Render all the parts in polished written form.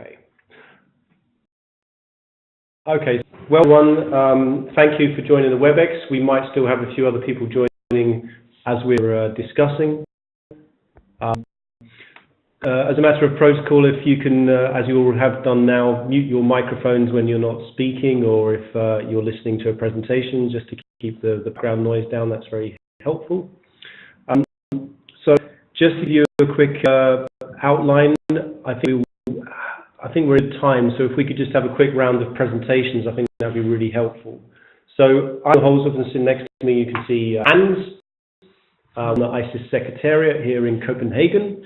Okay. Okay. Well, everyone, thank you for joining the WebEx. We might still have a few other people joining as we're discussing. As a matter of protocol, if you can, as you all have done now, mute your microphones when you're not speaking, or if you're listening to a presentation, just to keep the background noise down, that's very helpful. So just to give you a quick outline, I think we're at time, so if we could just have a quick round of presentations, I think that would be really helpful. So I'm Holzer, and sitting next to me you can see Hans, the ISIS Secretariat here in Copenhagen.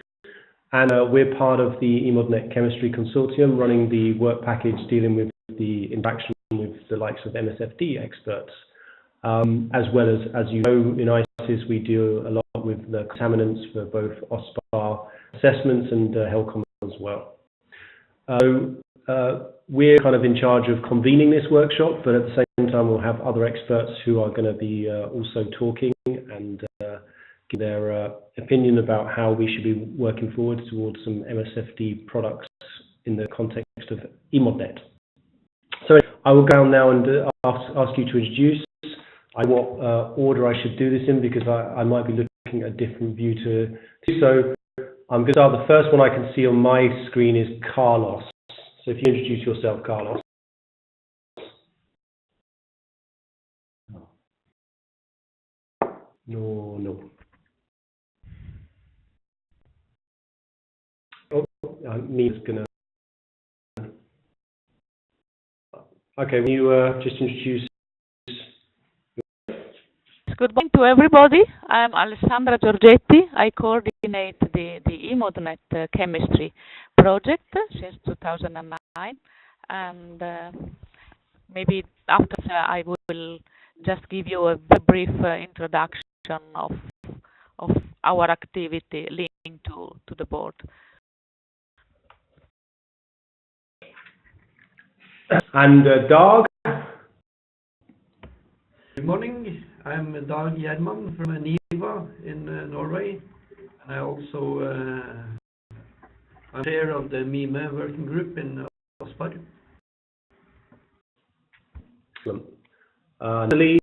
And we're part of the EMDODnet Chemistry Consortium, running the work package dealing with the interaction with the likes of MSFD experts. As well as you know, in ISIS we do a lot with the contaminants for both OSPAR assessments and HELCOM as well. We're kind of in charge of convening this workshop, but at the same time we'll have other experts who are going to be also talking and give their opinion about how we should be working forward towards some MSFD products in the context of EMDODnet. So I will go now and ask you to introduce what order I should do this in, because I might be looking at a different view to do so. I'm going to start. The first one I can see on my screen is Carlos. So if you introduce yourself, Carlos. No. Oh, Nia's gonna. Okay, will you just introduce? Good morning to everybody. I'm Alessandra Giorgetti. I coordinate the EMDODnet chemistry project since 2009, and maybe after I will just give you a brief introduction of our activity linked to the board. And Dag? Good morning. I'm Dag Gjerman from NIVA in Norway. And I also am chair of the MIME working group in OSPAR. Nathalie?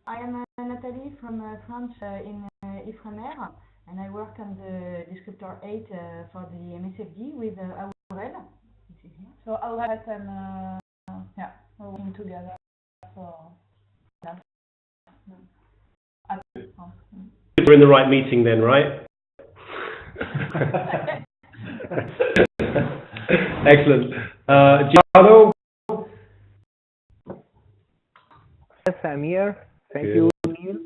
I am Nathalie from France in Ifremer, and I work on the descriptor 8 for the MSFD with Aurel. So Aurel and we're working together for that. We're in the right meeting then, right? Excellent. Gianno? Yes, I'm here. Thank you, Neil.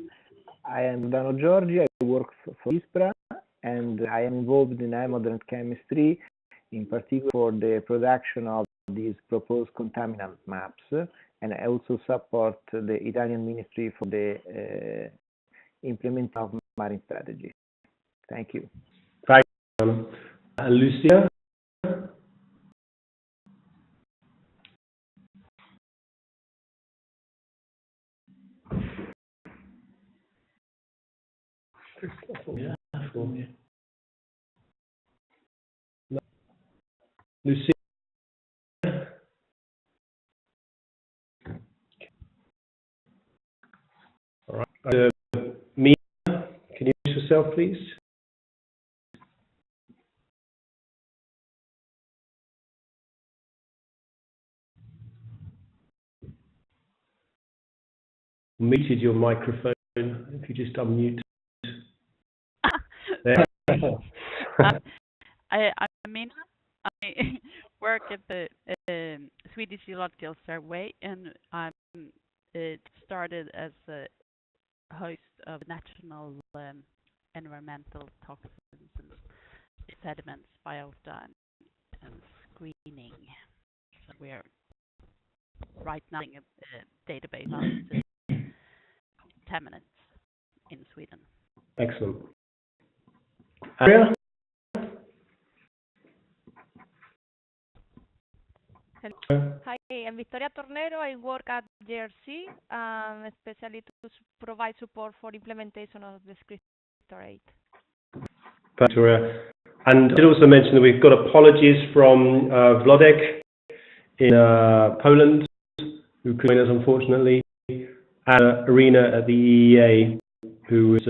I am Dano Giorgi. I work for ISPRA, and I am involved in EMDODnet chemistry, in particular for the production of these proposed contaminant maps, and I also support the Italian Ministry for the implementation of marine strategy. Thank you. Thank you. And Lucia? Lucia? All right. Mia, can you introduce yourself, please? Muted your microphone if you just unmute. I'm Mina. I work at the Swedish Geological Survey, and I started as a host of national environmental toxins and sediments, biota, and screening. So we're right now in a database of contaminants in Sweden. Excellent. Andrea? Hi, I'm Victoria Tornero. I work at JRC, especially to provide support for implementation of the Vector 8. Victoria. And I did also mention that we've got apologies from Wlodek in Poland, who couldn't join us unfortunately, and Irina at the EEA, who was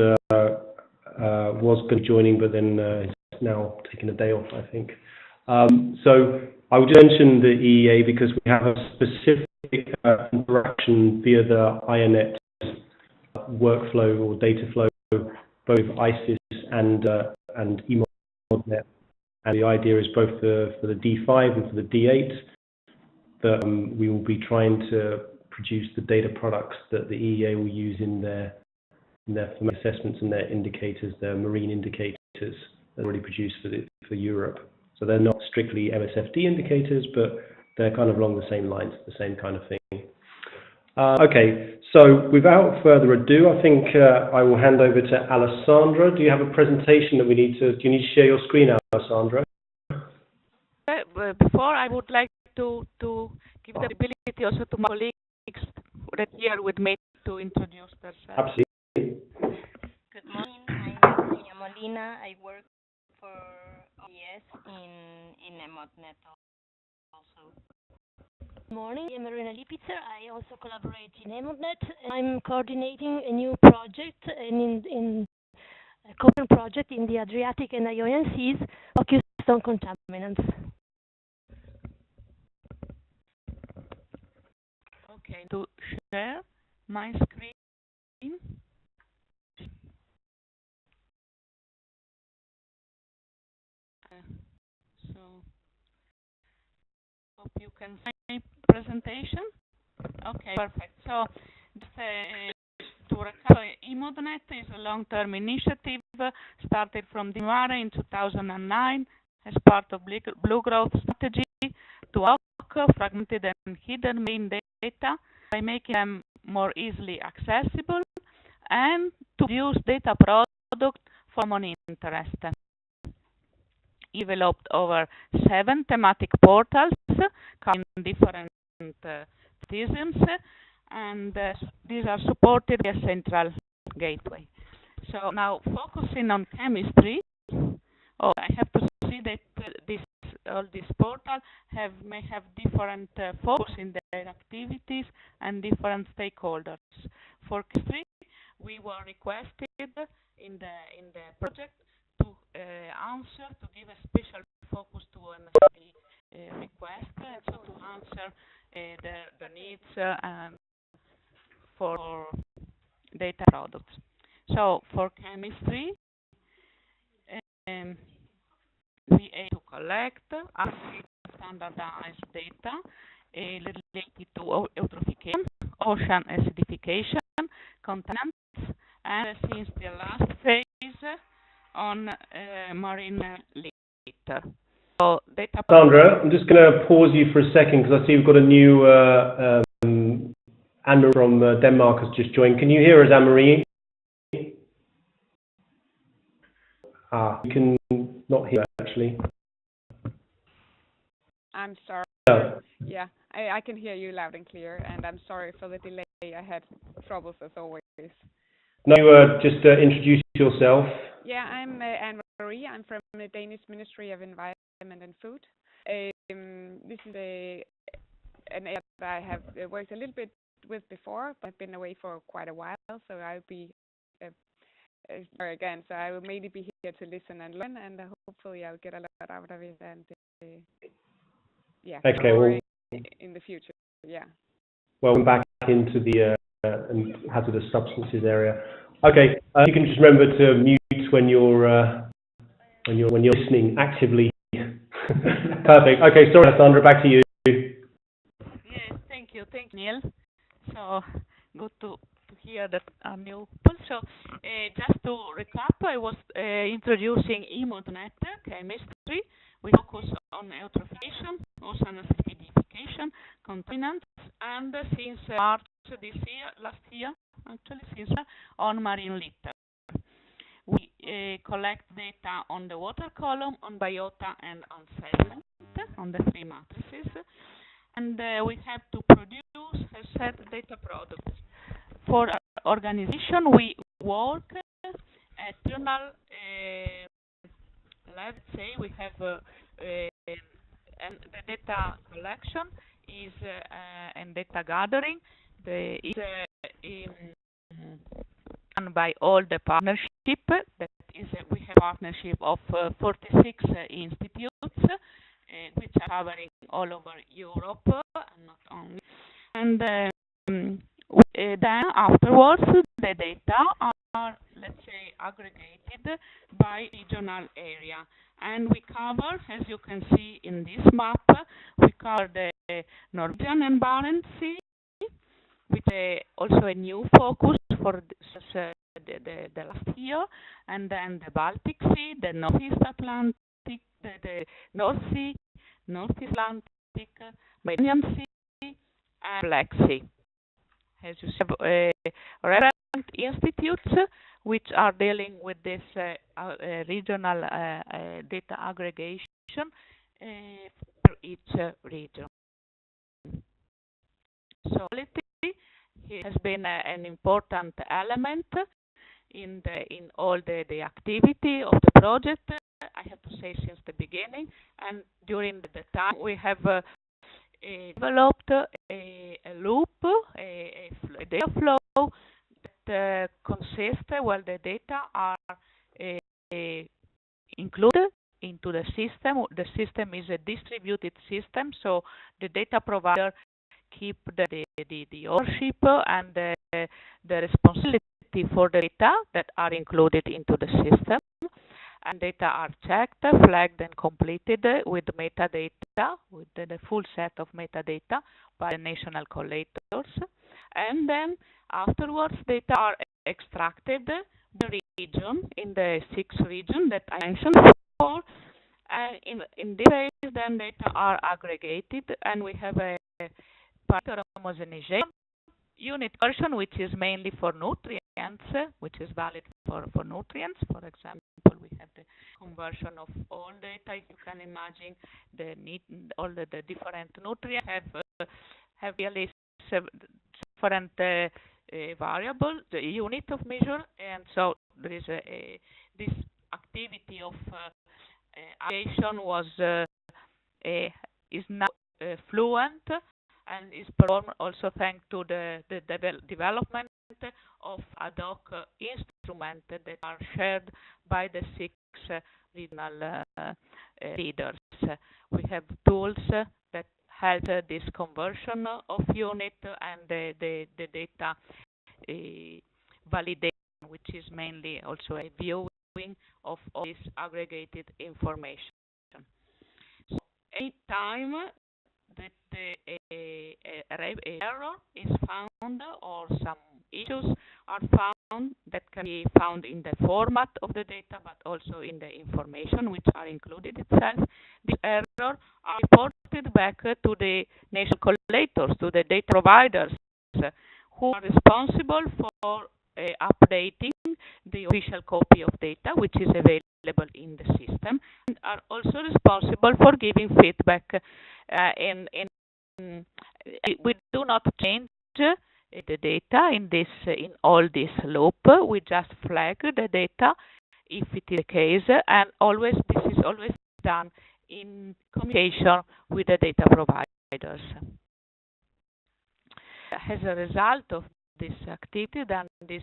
going to be joining, but then is now taking a day off, I think. So I would mention the EEA because we have a specific interaction via the IONET workflow or data flow, both ISIS and EMDODnet. And the idea is both for the D5 and for the D8 that we will be trying to produce the data products that the EEA will use in their assessments and their indicators, their marine indicators that are already produced for Europe. So they're not strictly MSFD indicators, but they're kind of along the same lines, the same kind of thing. Okay, so without further ado, I think I will hand over to Alessandra. Do you have a presentation that do you need to share your screen, Alessandra? Before, I would like to give the ability also to my colleagues that here with me to introduce themselves. Absolutely. Good morning, I'm Maria Molina. I work for OES in EMDODnet also. Good morning, I'm Marina Lipitzer. I also collaborate in EMDODnet. I'm coordinating a new project, in a common project in the Adriatic and Ionian Seas focused on contaminants. Okay, to share my screen. So, hope you can see my presentation. Okay, perfect. So, to recap, EMDODnet is a long-term initiative started from January in 2009 as part of Blue Growth Strategy to unlock fragmented and hidden marine data by making them more easily accessible and to use data products for common interest. Developed over 7 thematic portals covering different themes, and these are supported by a central gateway. So now focusing on chemistry, I have to see that all these portals may have different focus in their activities and different stakeholders. For chemistry, we were requested in the project to give a special focus to MSFD request, so to answer the needs for data products. So for chemistry, we aim to collect standardized data related to eutrophication, ocean acidification, contaminants, and since the last phase on marine litter. So data. Sandra, I'm just going to pause you for a second because I see we've got a new Anne from Denmark has just joined. Can you hear us, Anne-Marie? You can not hear actually. I'm sorry. Yeah, I can hear you loud and clear, and I'm sorry for the delay. I had troubles as always. No, just introduce yourself. Yeah, I'm Anne-Marie. I'm from the Danish Ministry of Environment and Food. This is an area that I have worked a little bit with before, but I've been away for quite a while, so I'll be again. So I will mainly be here to listen and learn, and hopefully I'll get a lot out of it. And yeah, okay, well, in the future, yeah. Welcome back into the hazardous substances area. Okay, you can just remember to mute when you're listening actively. Perfect. Okay, sorry, Sandra, back to you. Yes, thank you, Neil. So good to hear that are new people. So just to recap, I was introducing EMDODnet chemistry. We focus on eutrophication, ocean acidification, contaminants, and since March last year, on marine litter. We collect data on the water column, on biota, and on sediment, on the 3 matrices. And we have to produce a set data products. For organization, we work at regional let's say we have and the data collection is and data gathering is done by all the partnership. That is, we have partnership of 46 institutes, which are covering all over Europe and not only. And then afterwards, the data are, let's say, aggregated by regional area. And we cover, as you can see in this map, we cover the Norwegian and Barents Sea, with also a new focus for the last year, and then the Baltic Sea, the Northeast Atlantic, the North Sea, Northeast Atlantic, Mediterranean Sea, and Black Sea. As you see, relevant institutes which are dealing with this regional data aggregation for each region. So quality has been an important element in all the activity of the project. I have to say since the beginning, and during the time we have developed a loop, a data flow that consists, well, the data are included into the system. The system is a distributed system, so the data provider keep the ownership and the responsibility for the data that are included into the system. And data are checked, flagged, and completed with metadata, with the full set of metadata by the national collators. And then afterwards, data are extracted by the region, in the 6 regions that I mentioned before. And in this phase, then data are aggregated, and we have a parameter homogenization unit version, which is mainly for nutrients, which is valid for nutrients. For example, we have the conversion of all data. You can imagine all the different nutrients have really different variable, the unit of measure, and so there is this activity of aggregation was is now fluent, and is performed also thanks to the development of ad hoc instruments that are shared by the 6 regional leaders. We have tools that help this conversion of unit and the data validation, which is mainly also a viewing of all this aggregated information. So any time that the error is found or some issues are found that can be found in the format of the data, but also in the information which are included itself, the error are reported back to the national collators, to the data providers, who are responsible for updating the official copy of data which is available in the system, and are also responsible for giving feedback. We do not change the data in all this loop. We just flag the data if it is the case, and this is always done in communication with the data providers. As a result of this activity, then these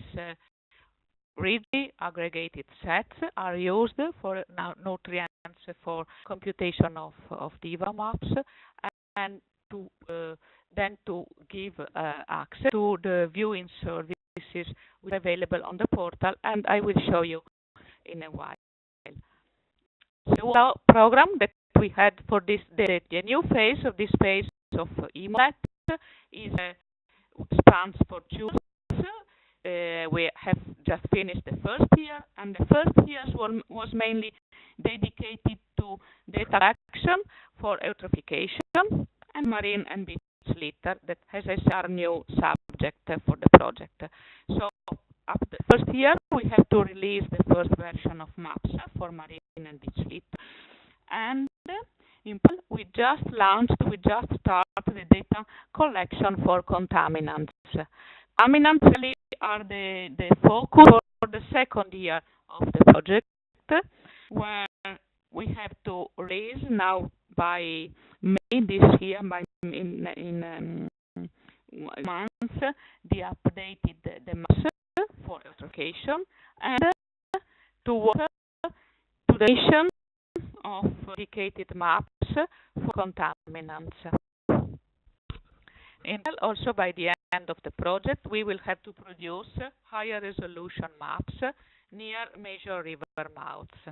really aggregated sets are used for nutrients for computation of DIVA maps, and to then to give access to the viewing services which are available on the portal, and I will show you in a while. So the program that we had for this, the new phase of this phase of EMDODnet is spans for 2 years. We have just finished the first year, and the first year was mainly dedicated to data collection for eutrophication and marine and beach litter, that has a new subject for the project. So after the first year, we have to release the first version of maps for marine and beach litter. And we just started the data collection for contaminants. Contaminants really are the focus for the second year of the project, where we have to raise now by May this year, by in months, the updated the maps for education, and to work to the creation of dedicated maps for contaminants. And also by the end of the project, we will have to produce higher resolution maps near major river mouths.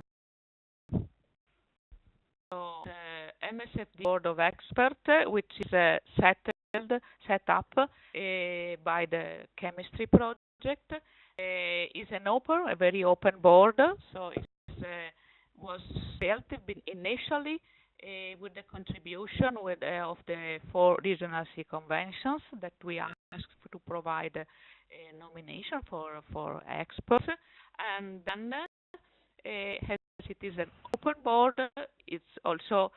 So the MSFD Board of Experts, which is set up by the chemistry project, is a very open board. So it was built initially with the contribution of the 4 regional sea conventions that we asked to provide a nomination for experts, and then as it is an open board, it's also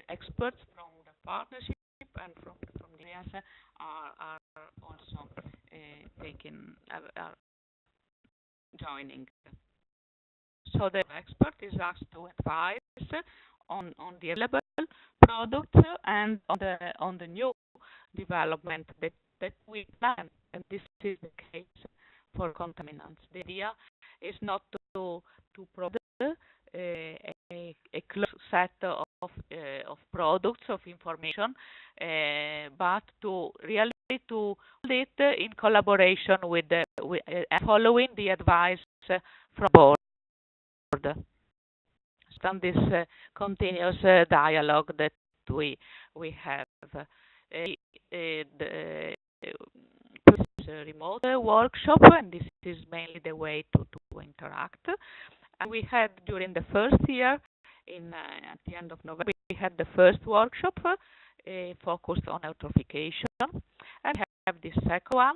experts from the partnership and from the areas are also are joining. So the expert is asked to advise on the available products and on the new development that we plan, and this is the case for contaminants. The idea is not to provide a closed set of products of information, but to really to do it in collaboration with following the advice from board. On this continuous dialogue that we have. The remote workshop, and this is mainly the way to interact. And we had during the first year, at the end of November, we had the first workshop focused on eutrophication, and we have the second one,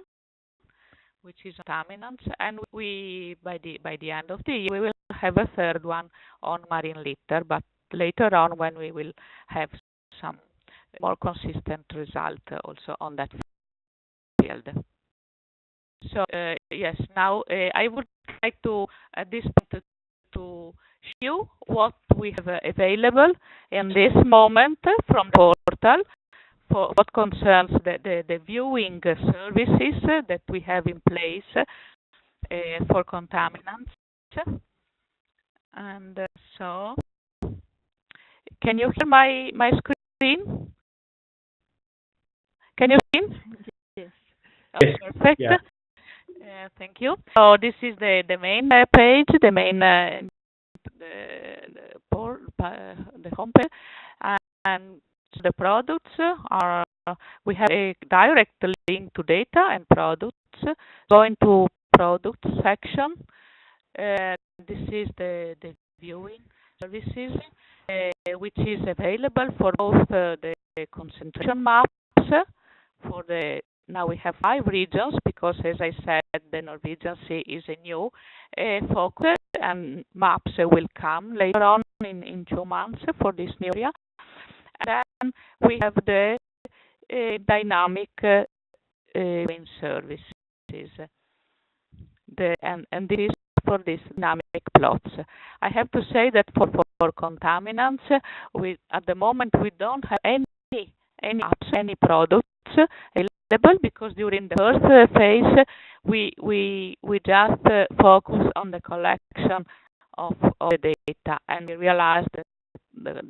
which is contaminants, and we by the end of the year we will have a third one on marine litter, but later on when we will have some more consistent result also on that field. So yes, now I would like to at this point to show you what we have available in this moment from the portal for what concerns the viewing services that we have in place for contaminants. And so, can you hear my screen? Can you see? Yes. Oh, perfect. Yeah. Thank you. So this is the main page, the main the home page, and the products are. We have a direct link to data and products. Going to products section. This is the viewing services, which is available for both the concentration maps for the. Now we have 5 regions because, as I said, the Norwegian Sea is a new focus, and maps will come later on in 2 months for this new area. And then we have the dynamic wind services. And this is for these dynamic plots. I have to say that for contaminants, at the moment we don't have any apps, any products available, because during the first phase we just focus on the collection of the data, and we realized that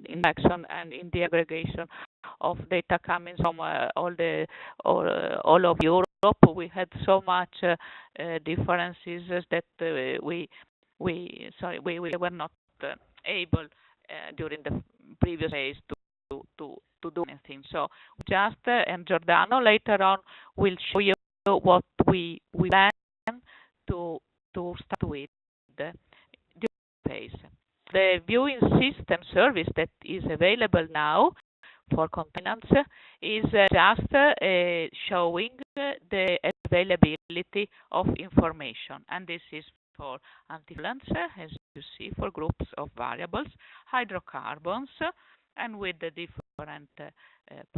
in action and in the aggregation of data coming from all of Europe, we had so much differences that we were not able during the previous phase to do anything. So just and Giordano later on will show you what we plan to start with the phase. The viewing system service that is available now for contaminants is just showing the availability of information, and this is for antifluents, as you see, for groups of variables, hydrocarbons, and with the different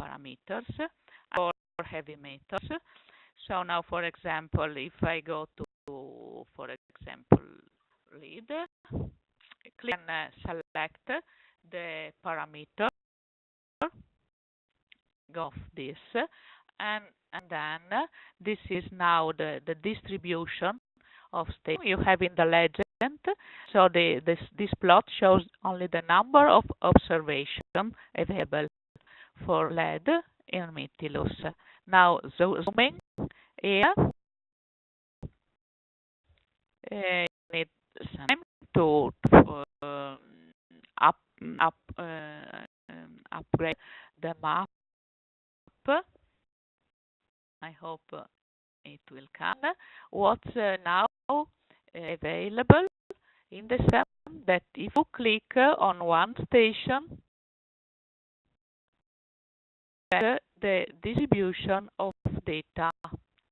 parameters, or heavy metals. So now, for example, if I go to for example, lead. Click and select the parameter of this, and then this is now the distribution of state you have in the legend. So this plot shows only the number of observations available for lead in Mytilus. Now zooming here, need time to upgrade the map. I hope it will come. What's now available in the system, that if you click on one station, the distribution of data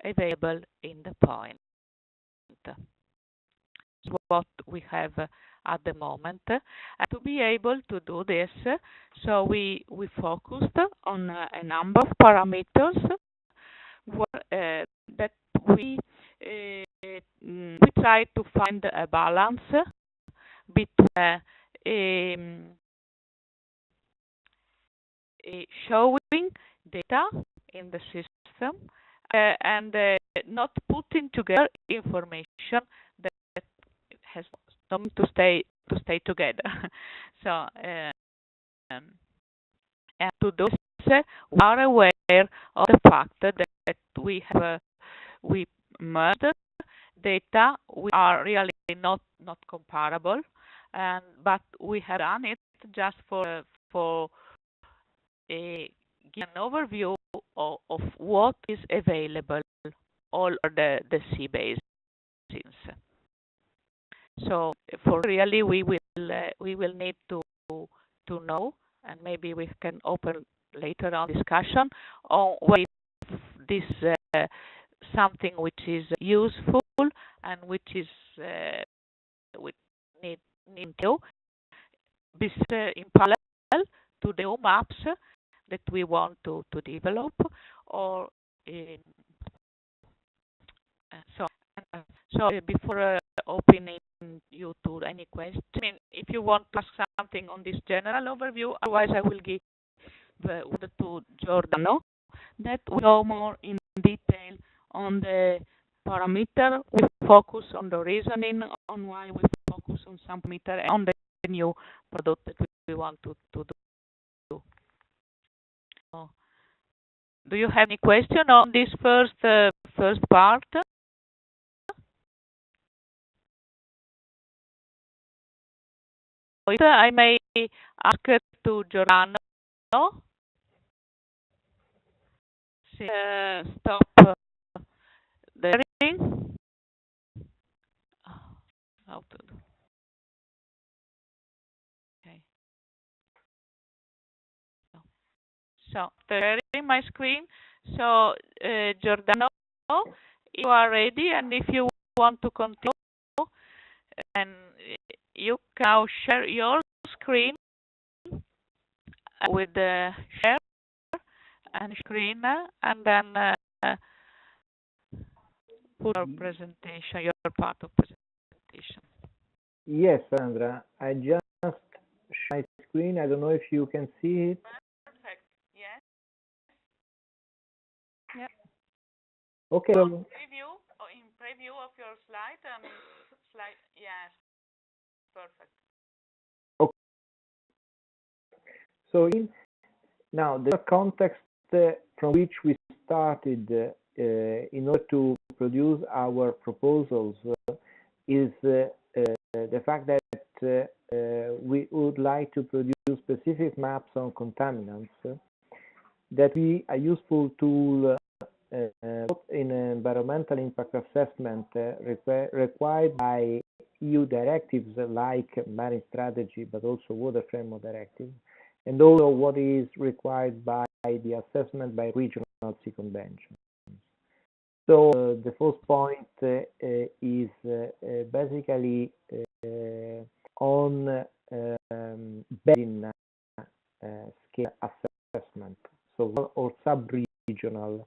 available in the point. That's what we have at the moment. And to be able to do this, so we focused on a number of parameters that we try to find a balance between showing data in the system and not putting together information that has something to stay together. So and to do this, we are aware of the fact that we merged data. We are really not comparable, but we have done it just for give an overview of what is available all over the sea basins. So for really we will need to know, and maybe we can open later on discussion on whether this something which is useful and which is we need to be in parallel to the maps that we want to develop, or so before opening you to any question, I mean, if you want to ask something on this general overview, otherwise I will give the word to Giordano that will go more in detail on the parameter. We focus on the reasoning on why we focus on some parameter and on the new product that we want to do. So, do you have any question on this first part? I may ask to Giordano. Stop the ring. How to do? Okay. So sharing my screen. So Giordano, you are ready, and if you want to continue, and you can now share your screen with the share and screen, and then put your presentation, your part of presentation. Yes, Sandra, I just share my screen. I don't know if you can see it. Perfect. Yes. Yeah. Okay. In preview of your slide and slide. Yes. Perfect. Okay. So now the context from which we started in order to produce our proposals is the fact that we would like to produce specific maps on contaminants that be a useful tool in environmental impact assessment required by EU directives like Marine Strategy, but also Water Framework Directive, and also what is required by the assessment by regional sea conventions. So the first point is basically on basin scale assessment, so or sub-regional,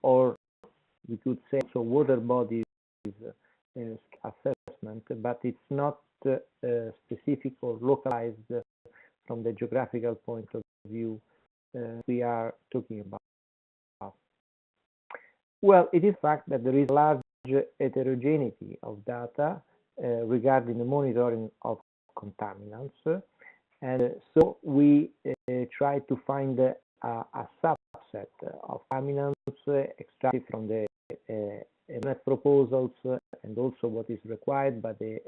or we could say so water bodies assessment, but it's not specific or localized from the geographical point of view we are talking about. Well, it is fact that there is large heterogeneity of data regarding the monitoring of contaminants, and so we try to find a subset of contaminants extracted from the MF proposals and also what is required by the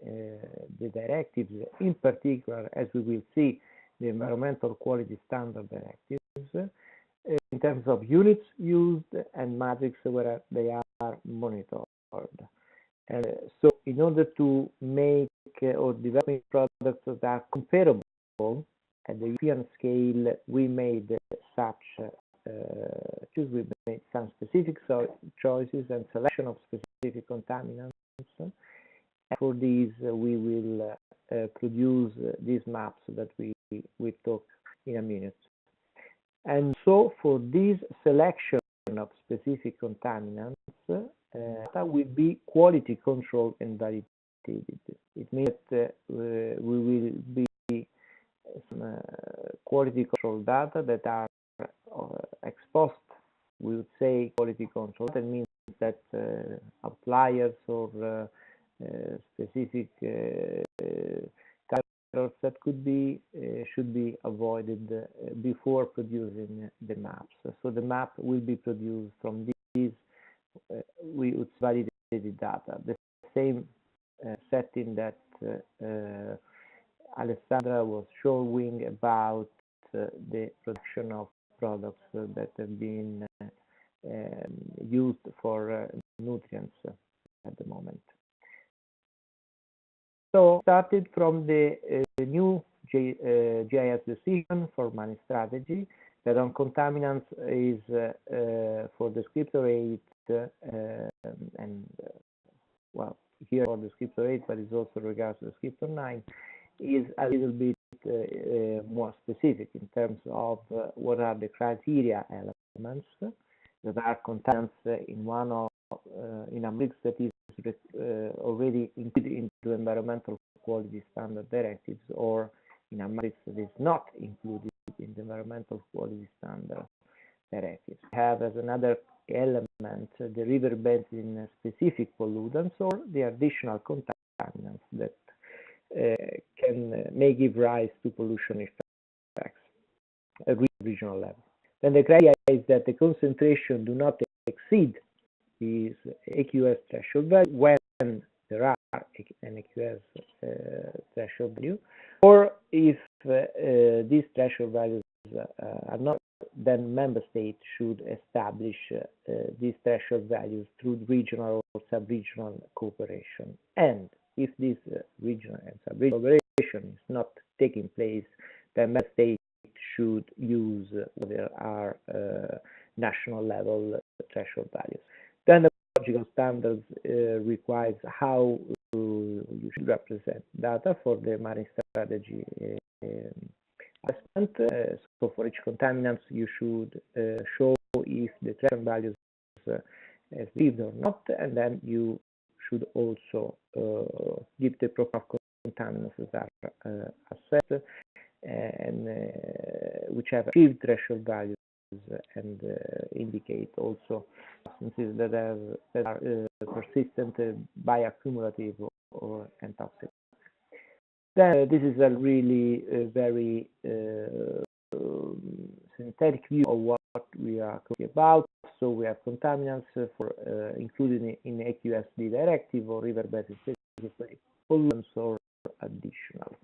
directives, in particular, as we will see, the environmental quality standard directives, in terms of units used and matrix where they are monitored. So in order to make or develop products that are comparable at the European scale, we made we made some specific choices and selection of specific contaminants. And for these, we will produce these maps that we talk in a minute. And so for this selection of specific contaminants, that will be quality controlled and validated. It means that we will be quality control data that are ex post, we would say quality control. That means that outliers or specific errors that could be should be avoided before producing the maps. So the map will be produced from these we would validated data. The same setting that Alessandra was showing about the production of products that have been used for nutrients at the moment. So started from the new GIS decision for money strategy that on contaminants is for descriptor 8 and well here for descriptor 8, but it's also regards to descriptor 9 is a little bit more specific in terms of what are the criteria elements that are contaminants in one of in a mix that is already included into environmental quality standard directives, or in a matrix that is not included in the environmental quality standard directives. We have as another element the riverbeds in specific pollutants or the additional contaminants that may give rise to pollution effects at regional level. Then the criteria is that the concentration do not exceed these AQS threshold value when there are an AQS threshold value, or if these threshold values are not, then member states should establish these threshold values through regional or sub-regional cooperation. And if this regional and sub-regional cooperation is not taking place, then member states should use there are national level threshold values. Then the ecological standards requires how you should represent data for the marine strategy assessment. So for each contaminants, you should show if the threshold values have lived or not, and then you should also give the proper contaminants that are assessed and which have achieved threshold values and indicate also substances that are persistent, bioaccumulative, or toxic. Then this is a really very synthetic view of what we are talking about. So we have contaminants for included in AQSD directive or riverbed specific pollutants or additional,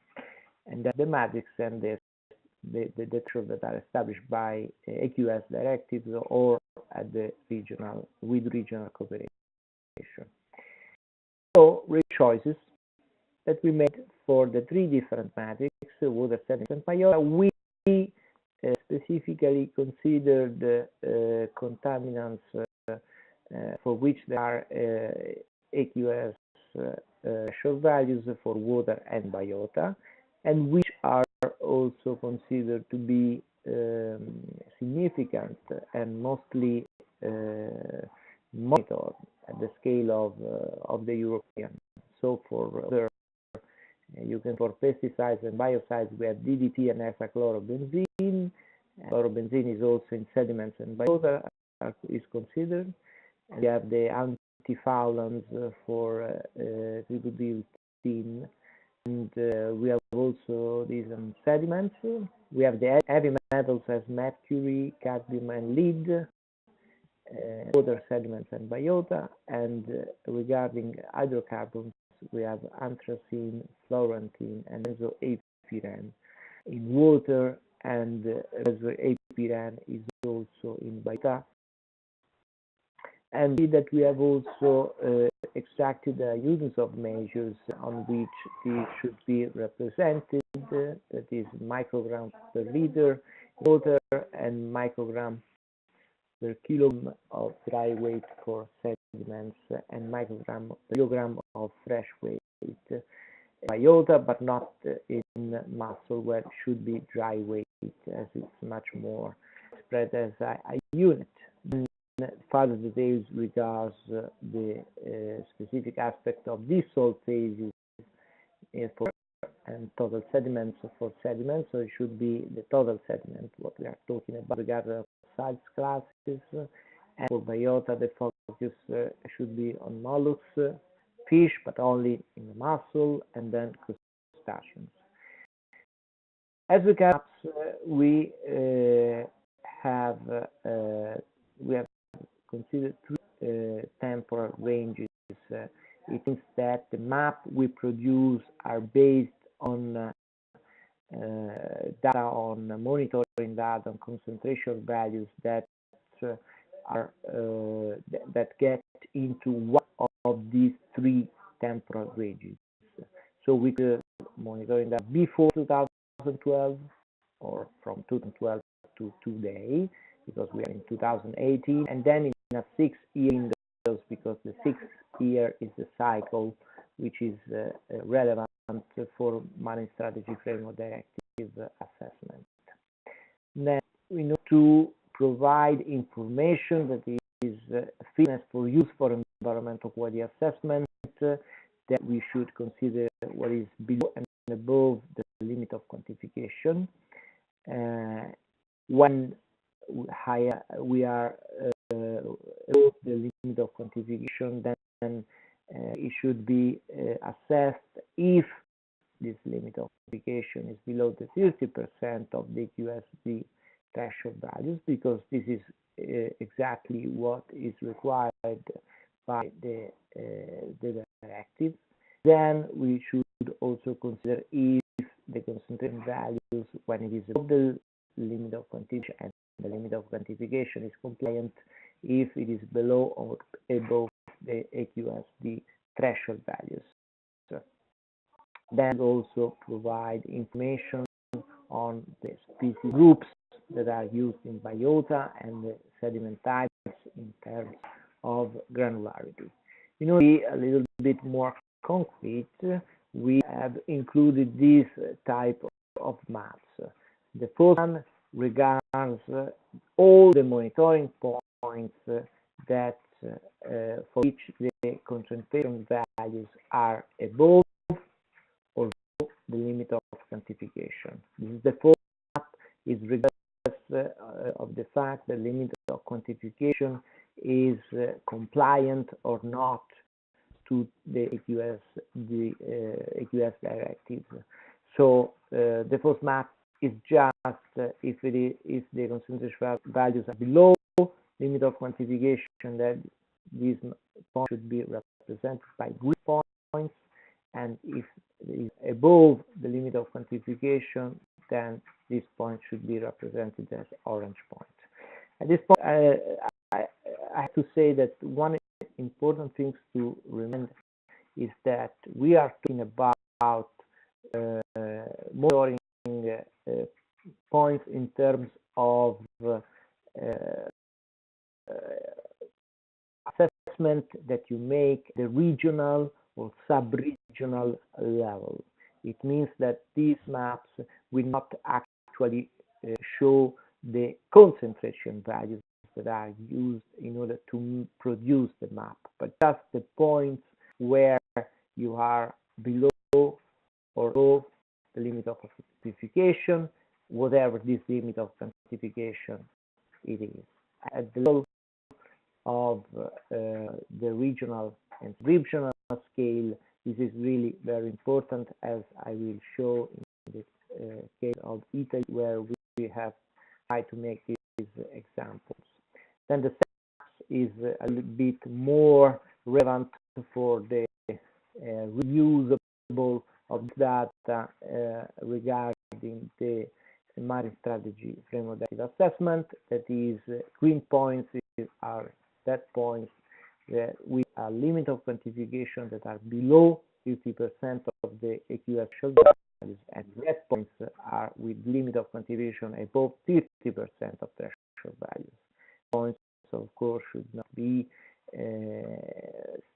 and then the matrix and the threshold that are established by AQS directives or at the regional with regional cooperation. So choices that we made for the three different matrices, water, sediment, and biota, we specifically considered contaminants for which there are AQS threshold values for water and biota, and which are also considered to be significant and mostly monitored at the scale of the European. So for other, for pesticides and biocides, we have DDT and hexachlorobenzene. Chlorobenzene is also in sediments and biota is considered. And we have the antifoulants for tributyltin, and we have also these sediments. We have the heavy metals as mercury, cadmium, and lead. Other sediments and biota, and regarding hydrocarbons, we have anthracene, fluorantine, and benzoapiren in water, and benzoapiren is also in biota. And see that we have also extracted a units of measures on which these should be represented, that is microgram per liter water and microgram per kilogram of dry weight for sediments and microgram per kilogram of fresh weight biota, but not in muscle, where it should be dry weight, as it's much more spread as a unit. Further details regards the specific aspect of dissolved phases for and total sediments for sediments, so it should be the total sediment what we are talking about regarding of size classes, and for biota the focus should be on mollusks, fish, but only in the mussel, and then crustaceans. As regards we have considered three temporal ranges. It means that the map we produce are based on data, on monitoring data, on concentration values that are that get into one of these three temporal ranges. So we could monitoring that before 2012 or from 2012 to today, because we are in 2018, and then in a 6-year window, because the 6th year is the cycle which is relevant for Marine Strategy Framework Directive assessment. Then we need to provide information that is fitness for use for environmental quality assessment, that we should consider what is below and above the limit of quantification. When we are above the limit of quantification, then it should be assessed if this limit of quantification is below the 30% of the QSD threshold values, because this is exactly what is required by the directive. Then we should also consider if the concentration values, when it is above the limit of quantification and the limit of quantification is compliant, if it is below or above the AQSD threshold values. Then also provide information on the species groups that are used in biota and the sediment types in terms of granularity. In order to be a little bit more concrete, we have included this type of maps. The first one regards all the monitoring points that for which the concentration values are above or below the limit of quantification. This is the first map, is regardless of the fact that the limit of quantification is compliant or not to the AQS directive. So the first map is just if the concentration values are below limit of quantification, that these points should be represented by green points, and if it is above the limit of quantification, then this point should be represented as orange point. At this point, I have to say that one important thing to remember is that we are talking about monitoring points in terms of assessment that you make the regional or sub-regional level. It means that these maps will not actually show the concentration values, that are used in order to produce the map, but just the points where you are below or above the limit of quantification, whatever this limit of quantification it is. At the level of the regional and regional scale, this is really very important, as I will show in the case of Italy, where we have tried to make these examples. Then the steps is a little bit more relevant for the reusable of data regarding the marine strategy framework assessment. That is, green points are that points with a limit of quantification that are below 50% of the AQS threshold values, and red points are with limit of quantification above 50% of threshold values. Points, of course, should not be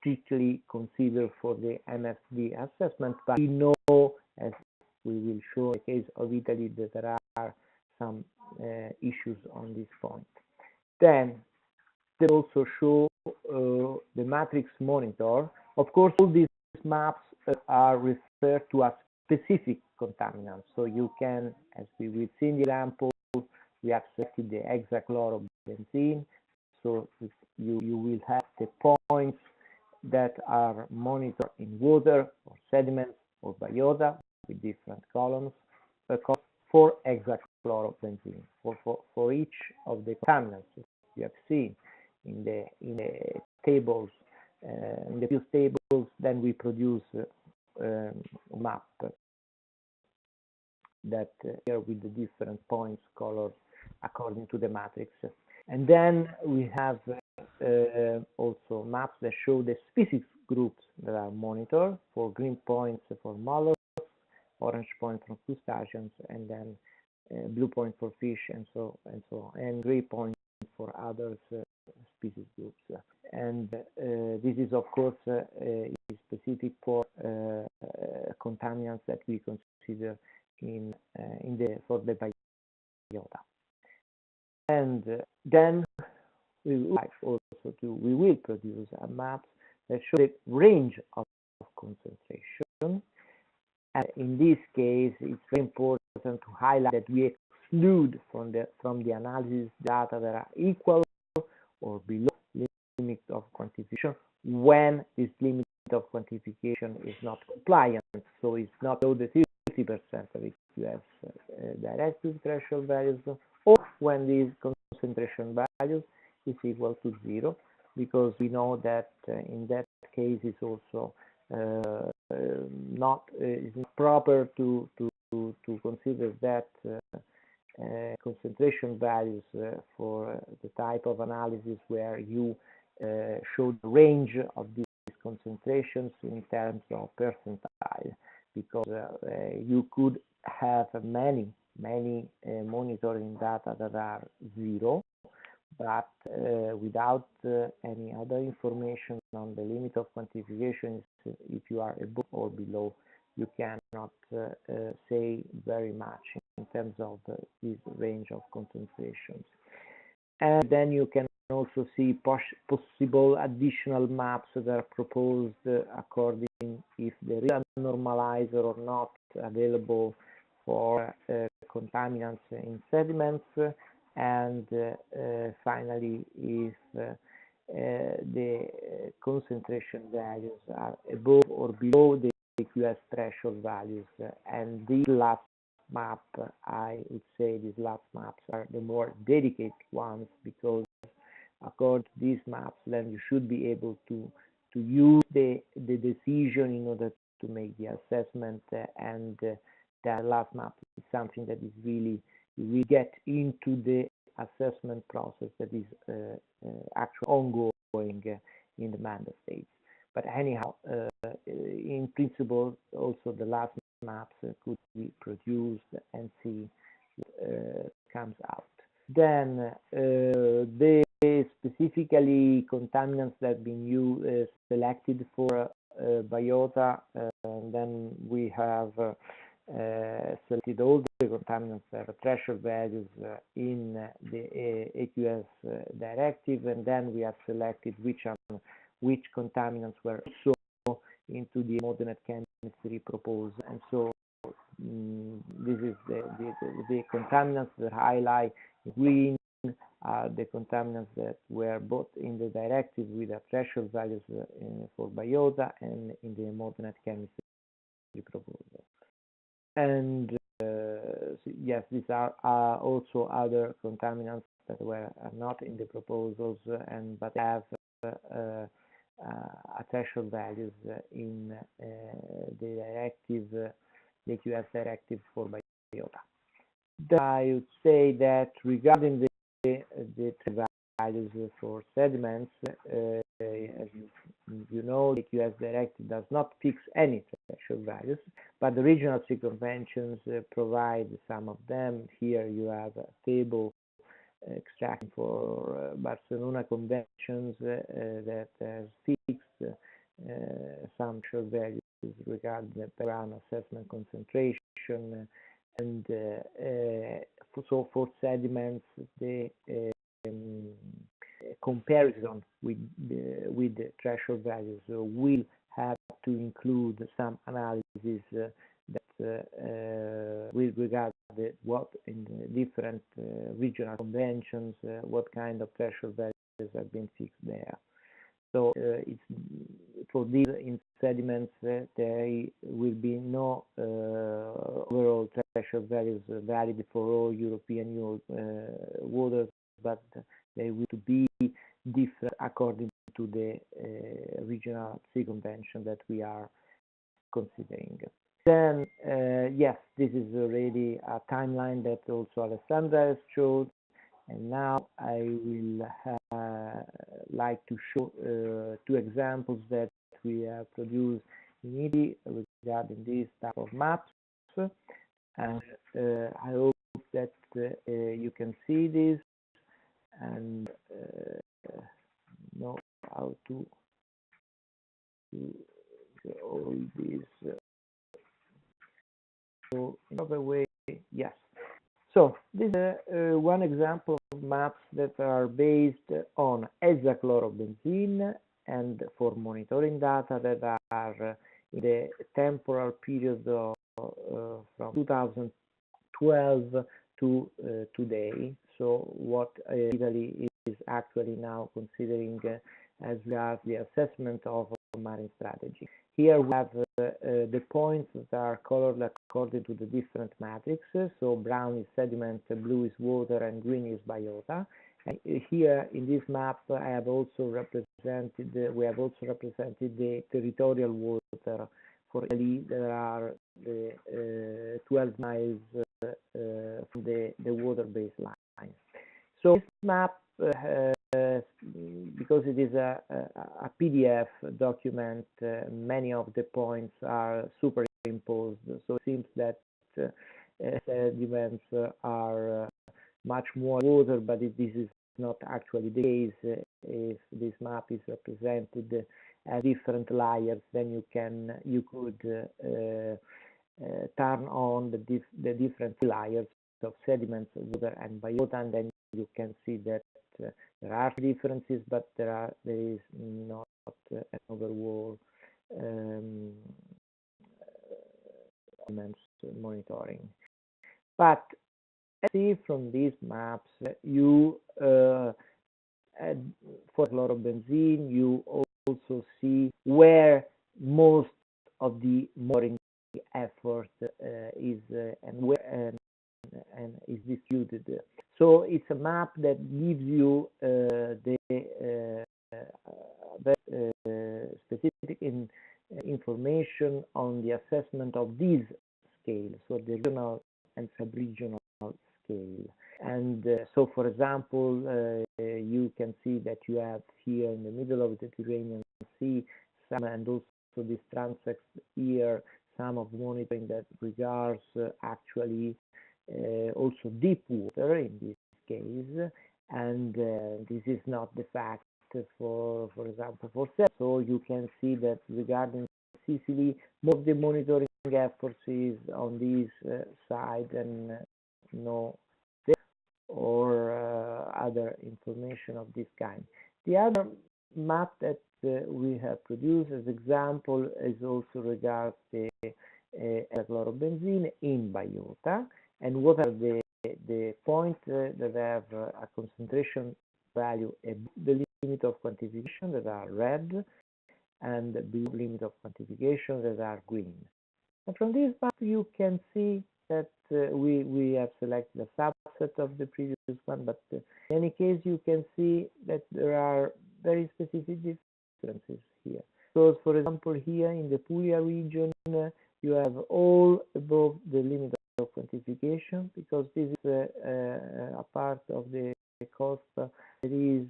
strictly considered for the MSFD assessment, but we know, as we will show in the case of Italy, that there are some issues on this point. Then they also show the matrix monitor. Of course, all these maps are referred to as specific contaminants. So you can, as we will see in the example, we have selected the hexachlorobenzene. So you will have the points that are monitored in water or sediments or biota with different columns for hexachlorobenzene. For each of the contaminants you have seen in the tables, in the previous tables, then we produce a map that here with the different points colored according to the matrix. And then we have also maps that show the species groups that are monitored, for green points for mollusks, orange point for crustaceans, and then blue point for fish, and so on, and gray point for others species groups. And this is, of course, specific for contaminants that we consider for the biota. And then we will produce a map that shows the range of concentration. And in this case, it's very important to highlight that we exclude from the analysis data that are equal or below limit of quantification when this limit of quantification is not compliant. So it's not below the 50% of EQS directive threshold values, or when these concentration values is equal to 0, because we know that in that case it's also not proper to consider that concentration values for the type of analysis where you show the range of these concentrations in terms of percentile, because you could have many monitoring data that are 0, but without any other information on the limit of quantification. If you are above or below, you cannot say very much in terms of this range of concentrations. And then you can also see possible additional maps that are proposed according if there is a normalizer or not available for contaminants in sediments, and finally if the concentration values are above or below the EQS threshold values. And these last map, I would say these last maps are the more dedicated ones, because according to these maps, then you should be able to use the decision in order to make the assessment, and that last map is something that is really, we get into the assessment process that is actually ongoing in the member states. But anyhow, in principle, also the last maps could be produced and see what comes out. Then the specifically contaminants that have been selected for biota, then we have selected all the contaminants that have threshold values in the AQS directive, and then we have selected which contaminants were also into the EMDODnet chemistry proposal. And so this is the contaminants that highlight green are the contaminants that were both in the directive with the threshold values for biota and in the EMDODnet chemistry proposal. And yes, these are also other contaminants that were not in the proposals but have threshold values in the directive, the QS directive for biota. I would say that regarding the values for sediments, as you know, the QS directive does not fix any threshold values, but the regional conventions provide some of them. Here you have a table extracting for Barcelona conventions that has fixed some threshold values regarding the background assessment concentration, and so for sediments the comparison with the threshold values will have to include some analysis that with regard to what in the different regional conventions, what kind of threshold values have been fixed there. So it's for these in sediments there will be no overall threshold values valid for all European waters, but they will be different according to the regional circumvention that we are considering. Then yes, this is already a timeline that also Alessandra has showed, and now I will like to show two examples that we have produced in Italy regarding this type of maps, and I hope that you can see this and know how to do all this. So in other way, yes. So this is one example of maps that are based on hexachlorobenzene, and for monitoring data that are in the temporal period of, from 2012 to today. So what Italy is actually now considering as regards the assessment of marine strategy. Here we have the points that are colored according to the different matrices. So brown is sediment, blue is water, and green is biota. And here in this map, I have also represented. We have also represented the territorial water for Italy. There are the 12 miles from the water baseline. So this map, because it is a PDF document, many of the points are superimposed. So it seems that sediments are much more water, but this is not actually the case. If this map is represented as different layers, then you could turn on the different layers of sediments, water, and biota, and then you can see that there are differences, but there is not an overall monitoring. But as you see from these maps, you for chlorobenzene, you also see where most of the monitoring effort is and where and is distributed. So it's a map that gives you the specific information on the assessment of these scales, so the regional and sub-regional scale. And so, for example, you can see that you have here in the middle of the Mediterranean Sea, some, and also this transect here, some of monitoring that regards actually also deep water in this case, and this is not the fact for example for sediments. So you can see that regarding Sicily, more of the monitoring efforts is on this side and no or other information of this kind. The other map that we have produced as example is also regards the chlorobenzene in biota, and what are the points that have a concentration value above the limit of quantification that are red, and below limit of quantification that are green. And from this map you can see that we have selected a subset of the previous one, but in any case you can see that there are very specific differences here. So for example here in the Puglia region you have all above the limit of quantification, because this is a part of the coast that is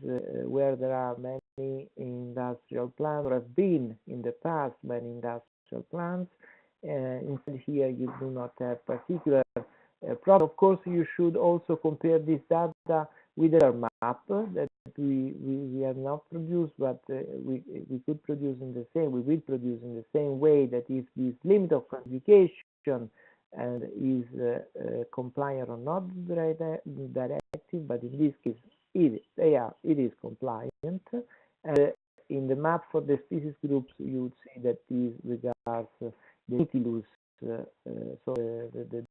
where there are many industrial plants, or have been in the past many industrial plants. Instead here you do not have particular problem. Of course you should also compare this data with our map that we have not produced, but we could produce in the same, we will produce in the same way, that if this limit of quantification and is compliant or not directive, but in this case it is compliant. And in the map for the species groups you would see that this regards the Nautilus, so the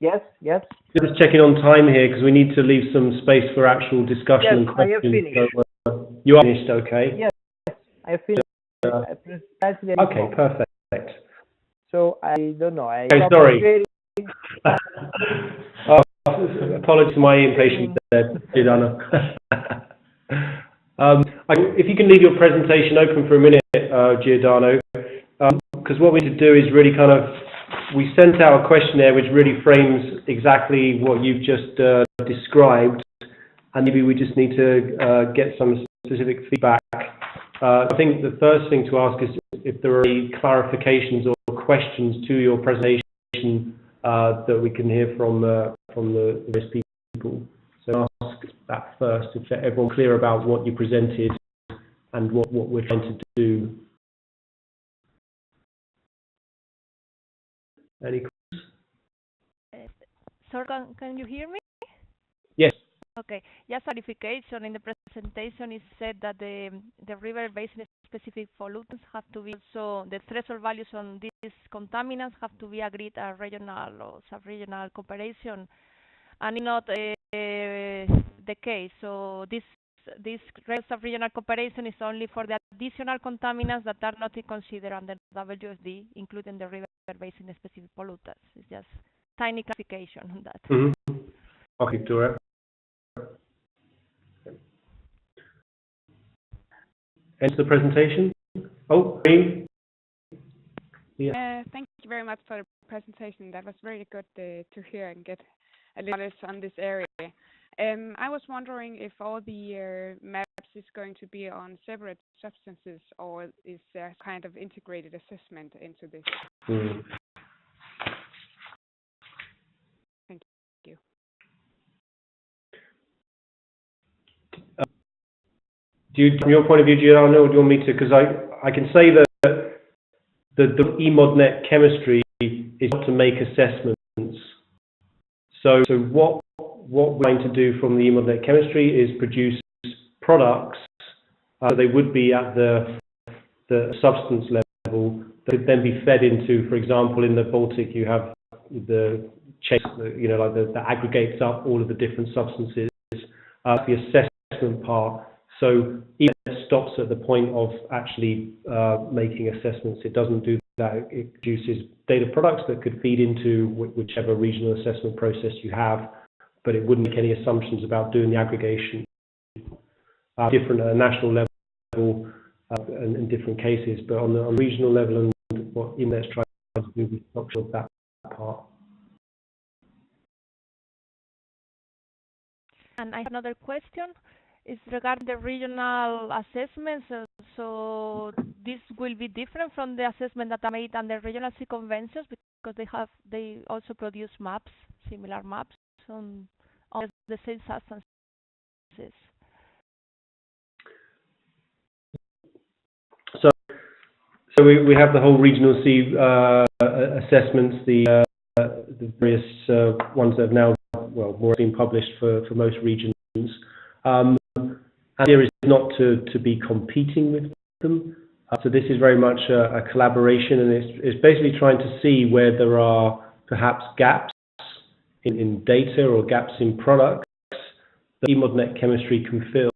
Yes. Just checking on time here because we need to leave some space for actual discussion and questions. I have finished. So, you are finished, okay? Yes, I have finished. Okay, perfect. So I don't know. Sorry. Apologies for my impatience there, Giordano. If you can leave your presentation open for a minute, Giordano, because what we need to do is really we sent out a questionnaire which really frames exactly what you've just described, and maybe we just need to get some specific feedback. I think the first thing to ask is if there are any clarifications or questions to your presentation that we can hear from the various people. So I'll ask that first, if everyone's clear about what you presented and what we're trying to do. Any questions? Sorry, can you hear me? Yes. Okay. Just clarification. In the presentation, it said that the river basin specific pollutants have to be also, the threshold values on these contaminants have to be agreed at regional or sub-regional cooperation, and not the case. So this sub-regional cooperation is only for the additional contaminants that are not considered under WSD, including the river basin specific pollutants. It's just tiny clarification on that. Mm-hmm. Okay, Dora. End the presentation. Oh, me. Yeah. Thank you very much for the presentation. That was very good to hear and get a little knowledge on this area. I was wondering if all the maps is going to be on separate substances, or is there kind of integrated assessment into this? Mm. Thank you. From your point of view, Giordano, do you want me to? Because I can say that the EMDODnet chemistry is not to make assessments. So what we're trying to do from the EMDODnet chemistry is produce products. They would be at the substance level that could then be fed into, for example, in the Baltic you have the chain, like that aggregates up all of the different substances. The assessment part. So EMDODnet stops at the point of actually making assessments. It doesn't do that. It produces data products that could feed into whichever regional assessment process you have, but it wouldn't make any assumptions about doing the aggregation. Different at a national level and in different cases, but on the regional level and what EMDODnet's trying to do, we stop short of that part. And I have another question. It's regarding the regional assessments. So this will be different from the assessment that are made under regional sea conventions, because they also produce maps, similar maps on the same substances. So So we have the whole regional C assessments, the various ones that have now, well, more been published for most regions. And the idea is not to be competing with them. So this is very much a collaboration, and it's basically trying to see where there are perhaps gaps in data or gaps in products that EMDODnet chemistry can fill.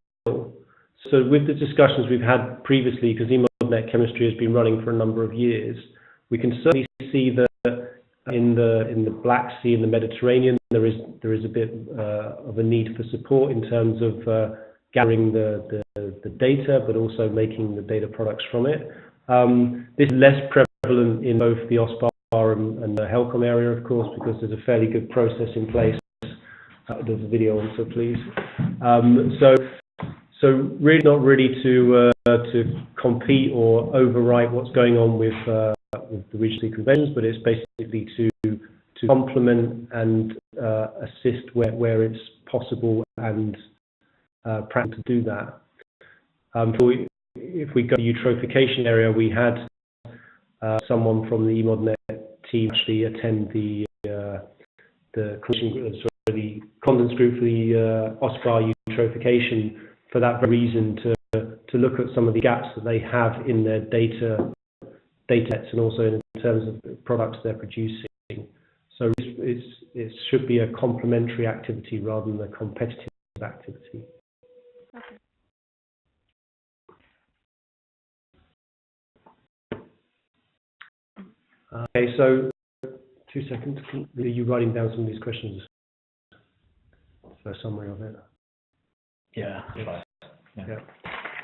So with the discussions we've had previously, because EMDODnet chemistry has been running for a number of years, we can certainly see that in the Black Sea and the Mediterranean there is a bit of a need for support in terms of gathering the data, but also making the data products from it. This is less prevalent in both the OSPAR and the HELCOM area, of course, because there's a fairly good process in place. There's a video on, so please. So really not really to compete or overwrite what's going on with the regional conventions, but it's basically to complement and assist where it's possible and practical to do that. If we go to the eutrophication area, we had someone from the EMDODnet team actually attend the condens group for the OSPAR eutrophication for that very reason, to look at some of the gaps that they have in their data sets and also in terms of the products they're producing. So it should be a complementary activity rather than a competitive activity. Okay, so 2 seconds. Are you writing down some of these questions for a summary of it? Yeah. Yeah.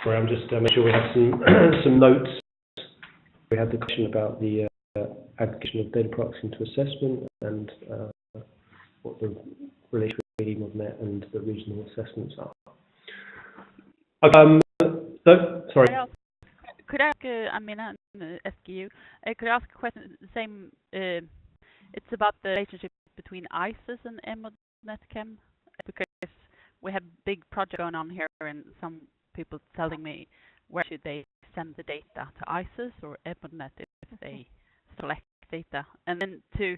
Sorry, I'm just making sure we have some notes. We had the question about the application of data products into assessment and what the relation between EMDODnet and the regional assessments are. Sorry. Could I ask, SKU, could I ask a question, the same, it's about the relationship between ISIS and EMDODnet Chem, because we have big project going on here and some people telling me where should they send the data, to ISIS or EMDODnet if they select data. And then to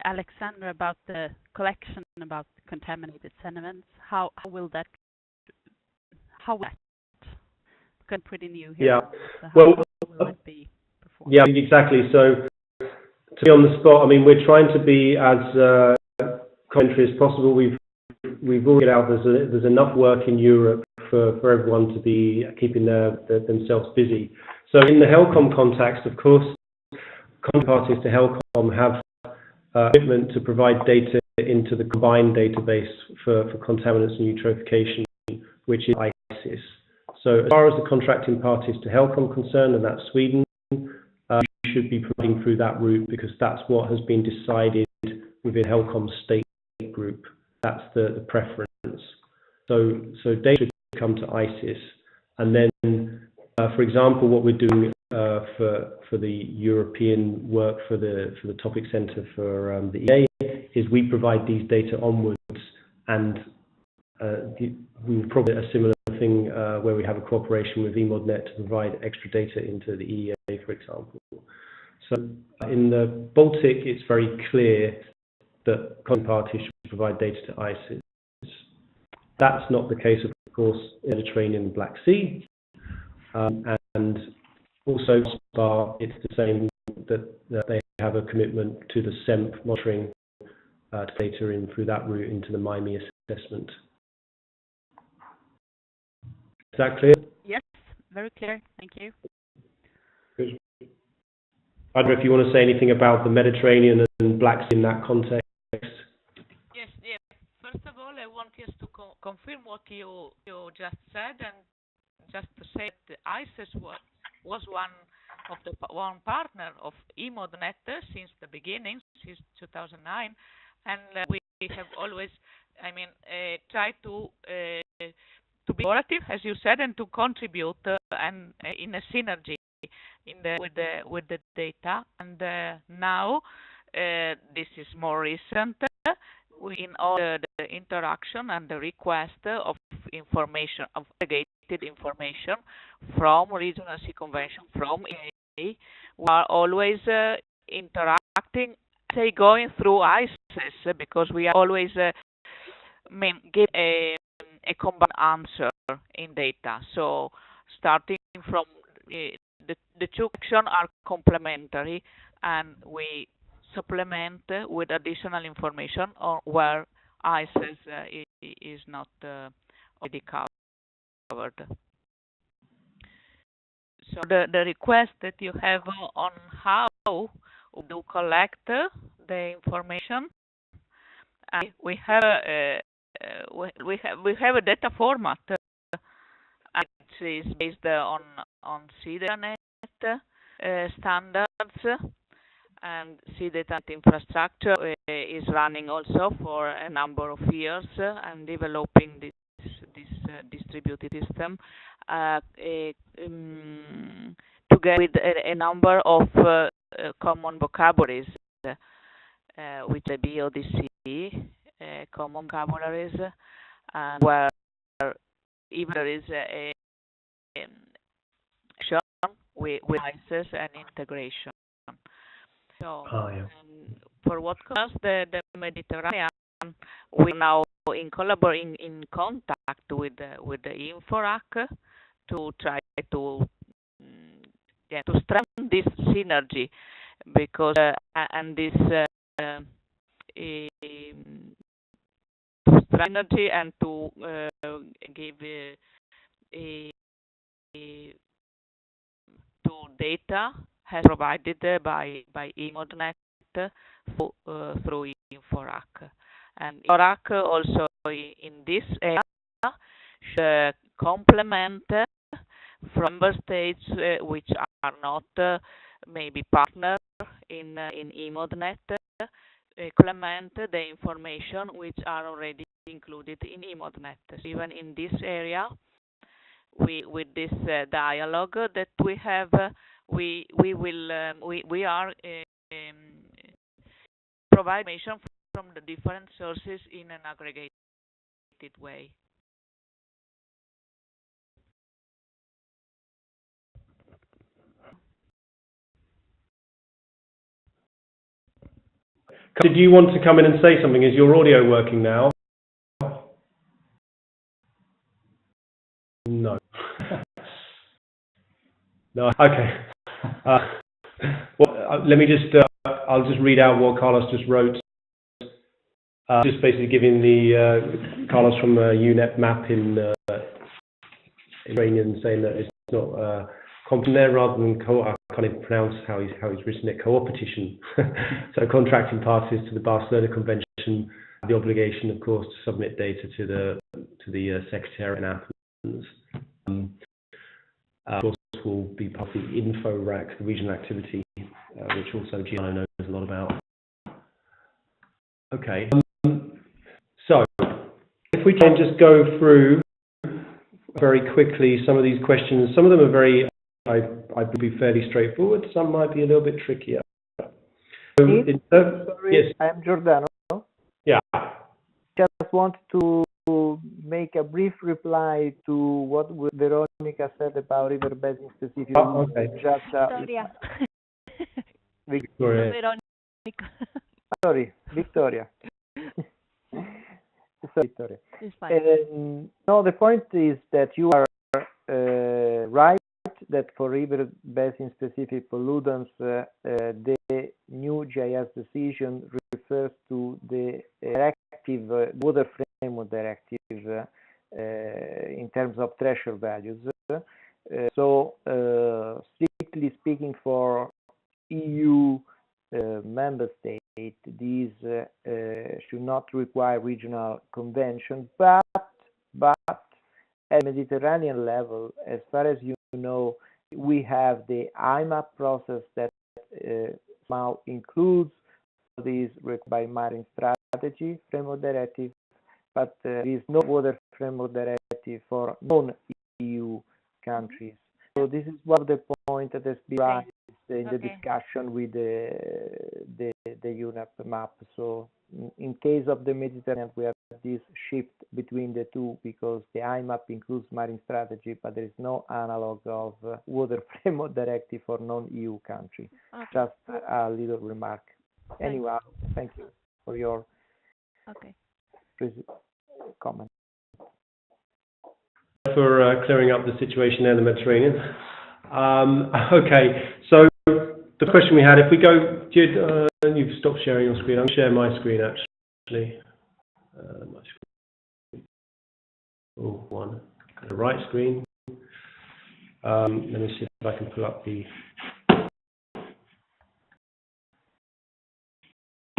Alexandra about the collection about contaminated sediments, how will that become pretty new here? Yeah. So Well, will it be performed? Yeah, exactly. So to be on the spot, I mean, we're trying to be as complimentary as possible. We've all get out. There's enough work in Europe for everyone to be keeping themselves busy. So in the HELCOM context, of course, parties to HELCOM have commitment to provide data into the combined database for contaminants and eutrophication, which is ISIS. So as far as the contracting parties to HELCOM concerned, and that's Sweden, we should be providing through that route because that's what has been decided within HELCOM's state group. That's the preference. So data should come to ISIS, and then, for example, what we're doing for the European work for the topic center for the EA is we provide these data onwards, and we will probably a similar thing where we have a cooperation with EMDODnet to provide extra data into the EEA, for example. So in the Baltic, it's very clear that parties should provide data to ISIS. That's not the case, of course, in the Mediterranean and Black Sea. And also, it's the same that they have a commitment to the SEMP monitoring data in through that route into the MIME assessment. Is that clear? Yes, very clear. Thank you. Good. I don't know if you want to say anything about the Mediterranean and Black Sea in that context. Yes. First of all, I want just to confirm what you just said, and just to say that ISIS was one partner of EMDODnet since the beginning, since 2009, and we have always, tried to be collaborative, as you said, and to contribute and in a synergy with the data. And now this is more recent in all the interaction and the request of information, of aggregated information from regional sea convention, from we are always interacting, say, going through ICES, because we are always give a combined answer in data. So starting from the two actions are complementary, and we supplement with additional information on where ICES is not already covered. So the request that you have on how to collect the information, we have a data format. It is based on EMDODnet standards, and EMDODnet infrastructure is running also for a number of years and developing this distributed system together with a number of common vocabularies, which are BODC common vocabularies, and where even there is a with ICES and integration. So, for what concerns the Mediterranean, we are now in contact with the INFORAC to try to strengthen this synergy, because and this to strengthen synergy and to give to data has provided by EMDODnet through INFORAC. And INFORAC also in this area should complement from member states which are not maybe partner in EMDODnet, complement the information which are already included in EMDODnet. So even in this area, with this dialogue that we have, we are provide information from the different sources in an aggregated way. Did you want to come in and say something? Is your audio working now? No. No. Okay. Well, let me just. I'll just read out what Carlos just wrote. Just basically giving the Carlos from UNEP map in Iranian, saying that it's not complementary rather than I can't even pronounce how he's written it. Co-opetition. So contracting parties to the Barcelona Convention have the obligation, of course, to submit data to the Secretariat in Athens. Of course, will be part of the INFORAC, the regional activity, which also Gianna knows a lot about. Okay. So, if we can just go through very quickly some of these questions. Some of them are very, I would be fairly straightforward. Some might be a little bit trickier. So sorry, yes. I'm Giordano. Yeah. Just want to make a brief reply to what Veronica said about river basin specific. Oh, okay. Victoria. Victoria. Veronica. Sorry, Victoria. Sorry, Victoria. It's fine. No, the point is that you are right that for river basin specific pollutants, the new GIS decision refers to the directive, water framework directive, in terms of threshold values. So, strictly speaking, for EU member state, these should not require regional convention, but at Mediterranean level, as far as you know, we have the IMAP process that now includes these by marine strategy framework directive, but there is no water framework directive for non-EU countries. So this is one of the points that has been raised in the discussion with the UNEP map. So in case of the Mediterranean, we have this shift between the two, because the IMAP includes marine strategy, but there is no analog of water framework directive for non-EU country. Okay. Just a little remark. Anyway, thank you for your comment. For clearing up the situation there in the Mediterranean. Okay, so the question we had, if we go, Jude, you've stopped sharing your screen. I'll share my screen actually. My screen. Oh, one. The right screen. Let me see if I can pull up the.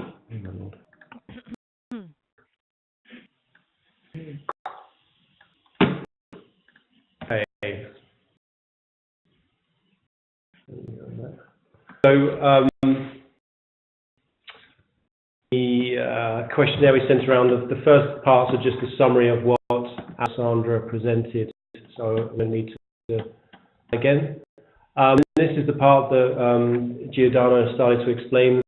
Oh my Lord. Okay. So the questionnaire we sent around, the first parts are just a summary of what Alessandra presented, so I don't need to again. This is the part that Giordano started to explain,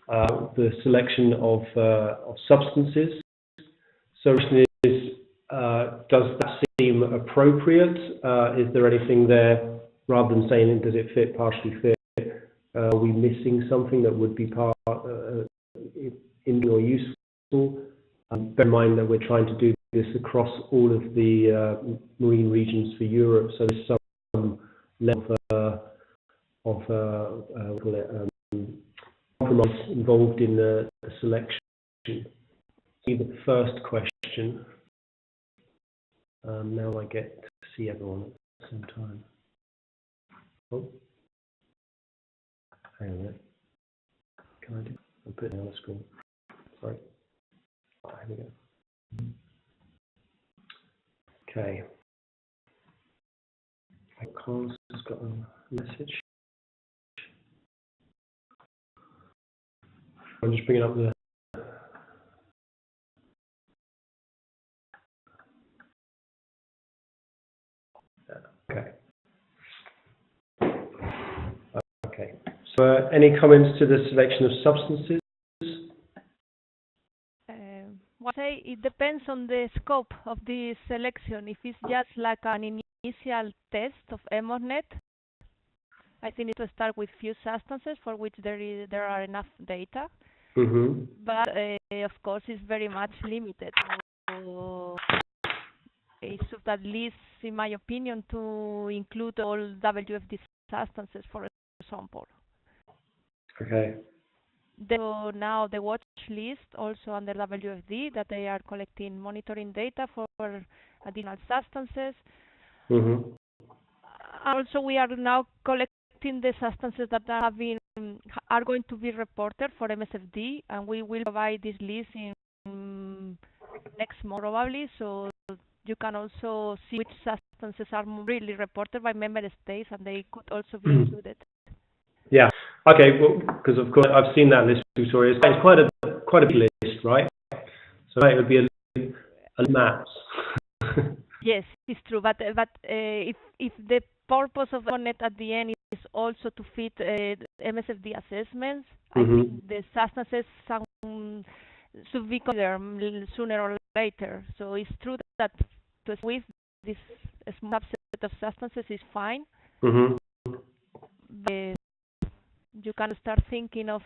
the selection of substances. So the question is, does that seem appropriate? Is there anything there, rather than saying does it fit, partially fit? Are we missing something that would be part in or useful? Bear in mind that we're trying to do this across all of the marine regions for Europe, so there's some level of compromise involved in the selection. See the first question. Now I get to see everyone at the same time. Oh. Hang on a minute. Can I do? I'll put it on the screen. Sorry. Oh, here we go. Okay. Carlos has got a message. I'm just bringing up the. Okay. Okay. So, any comments to the selection of substances? Well, say it depends on the scope of the selection. If it's just like an initial test of EMDODnet, I think it will start with few substances for which there are enough data. Mm-hmm. But of course, it's very much limited. So it should at least, in my opinion, to include all WFD substances, for example. Okay. So now the watch list, also under WFD, that they are collecting monitoring data for additional substances. Mm-hmm. Also, we are now collecting the substances that are going to be reported for MSFD, and we will provide this list in next month probably, so you can also see which substances are really reported by member states, and they could also be included. Yeah. Okay. Well, because of course I've seen that list, Victoria. It's quite a big list, right? So it would be a maps. Yes, it's true. But if the purpose of EMDODnet at the end is also to fit MSFD assessments, I think the substances should be considered sooner or later. So it's true that with this subset of substances is fine. You can start thinking of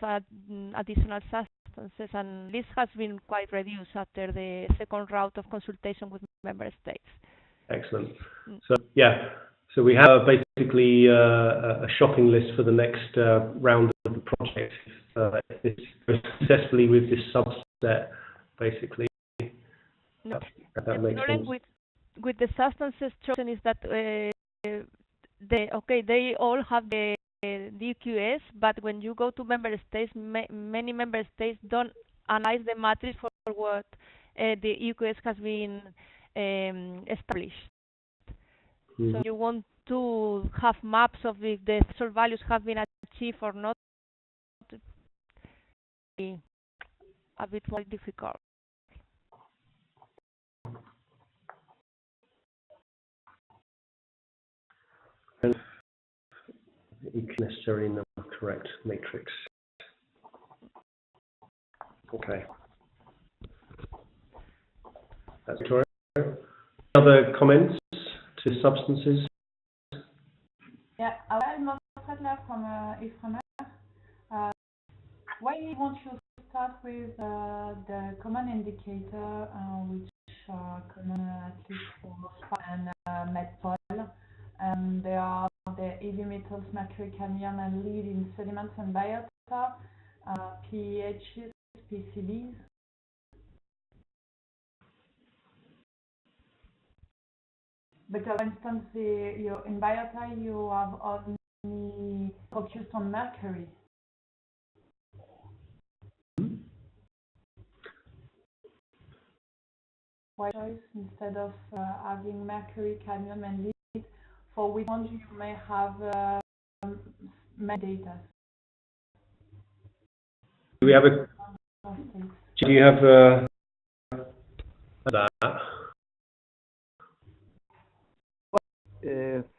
additional substances, and this has been quite reduced after the second round of consultation with member states. Excellent. So yeah, so we have basically a shopping list for the next round of the project. If this goes successfully with this subset, basically. No. That makes sense. With the substances chosen is that they all have the EQS, but when you go to member states, many member states don't analyze the matrix for what the EQS has been established. So you want to have maps of if the threshold values have been achieved or not. A bit more difficult. And necessary in the correct matrix. Okay. That's Victoria. Other comments to substances? Yeah, I'm Mostradler from Ifremer. Why won't you start with the common indicator, which are common at least for SPA and MEDPOL? They are the heavy metals, mercury, cadmium, and lead in sediments and biota, PEHs, PCBs. Because, for instance, in biota you have only focused on mercury. Why choice instead of having mercury, cadmium, and lead, for which ones you may have metadata? Do we have a? Do you have that?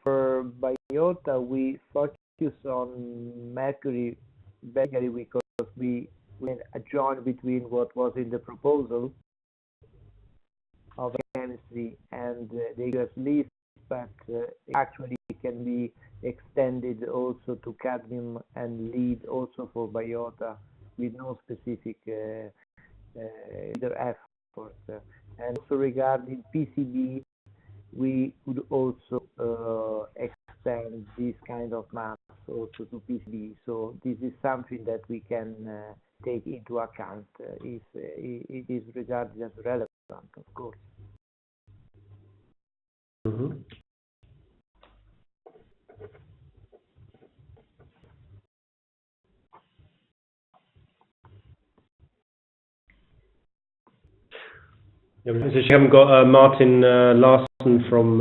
For biota, we focus on mercury basically because we adjoin between what was in the proposal of chemistry and the US list, but actually can be extended also to cadmium and lead also for biota with no specific either effort. And also regarding PCB, we could also extend this kind of maps also to PCB. So this is something that we can take into account if it is regarded as relevant, of course. Mm-hmm. Yeah, so you haven't got Martin Larsen from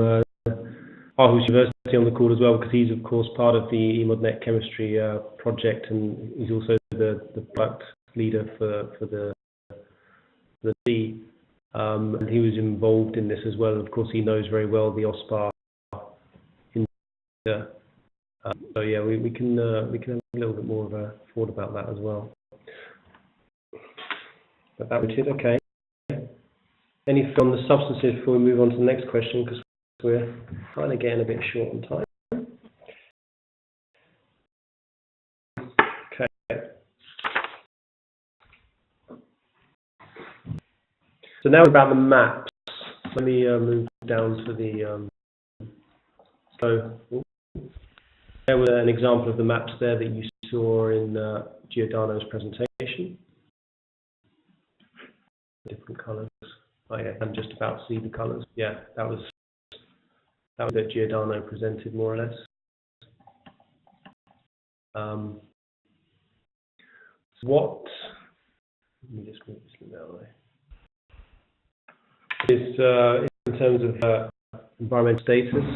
Aarhus University on the call as well, because he's of course part of the EMDODnet chemistry project, and he's also the product leader for the C. And he was involved in this as well. Of course, he knows very well the OSPAR. So yeah, we can have a little bit more of a thought about that as well. But that was it. Okay. Anything on the substances before we move on to the next question, because we're kind of getting a bit short on time. Okay. So now about the maps. Let me move down to the. So there was an example of the maps there that you saw in Giordano's presentation. Different colours. Oh yeah, I'm just about to see the colours. Yeah, that was that Giordano presented more or less. What? Let me just move this that way. Is in terms of environmental status.